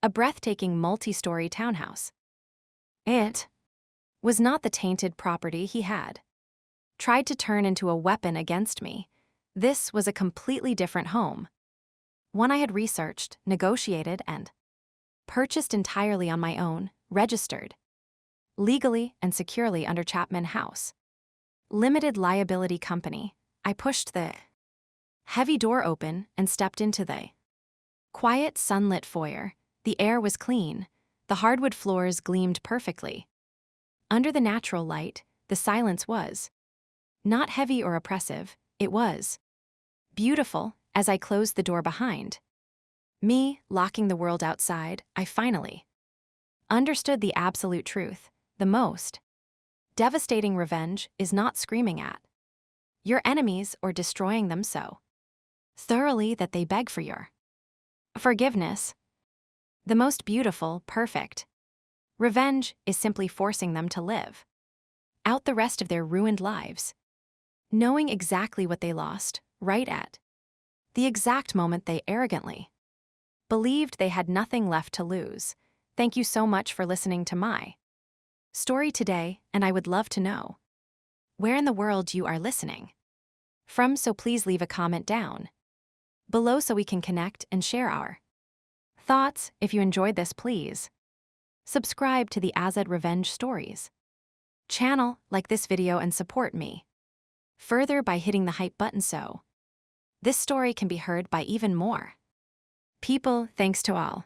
a breathtaking multi-story townhouse. It was not the tainted property he had tried to turn into a weapon against me. This was a completely different home, one I had researched, negotiated, and purchased entirely on my own, registered legally and securely under Chapman House Limited Liability Company. I pushed the heavy door open and stepped into the quiet, sunlit foyer. The air was clean. The hardwood floors gleamed perfectly under the natural light. The silence was not heavy or oppressive. It was beautiful. As I closed the door behind me, locking the world outside, I finally understood the absolute truth. The most devastating revenge is not screaming at your enemies or destroying them so thoroughly that they beg for your forgiveness. The most beautiful, perfect revenge is simply forcing them to live out the rest of their ruined lives, knowing exactly what they lost, right at the exact moment they arrogantly believed they had nothing left to lose. Thank you so much for listening to my story today, and I would love to know where in the world you are listening from, so please leave a comment down below so we can connect and share our thoughts. If you enjoyed this, please subscribe to the Azad Revenge Stories channel, like this video, and support me further by hitting the hype button so this story can be heard by even more people. Thanks to all.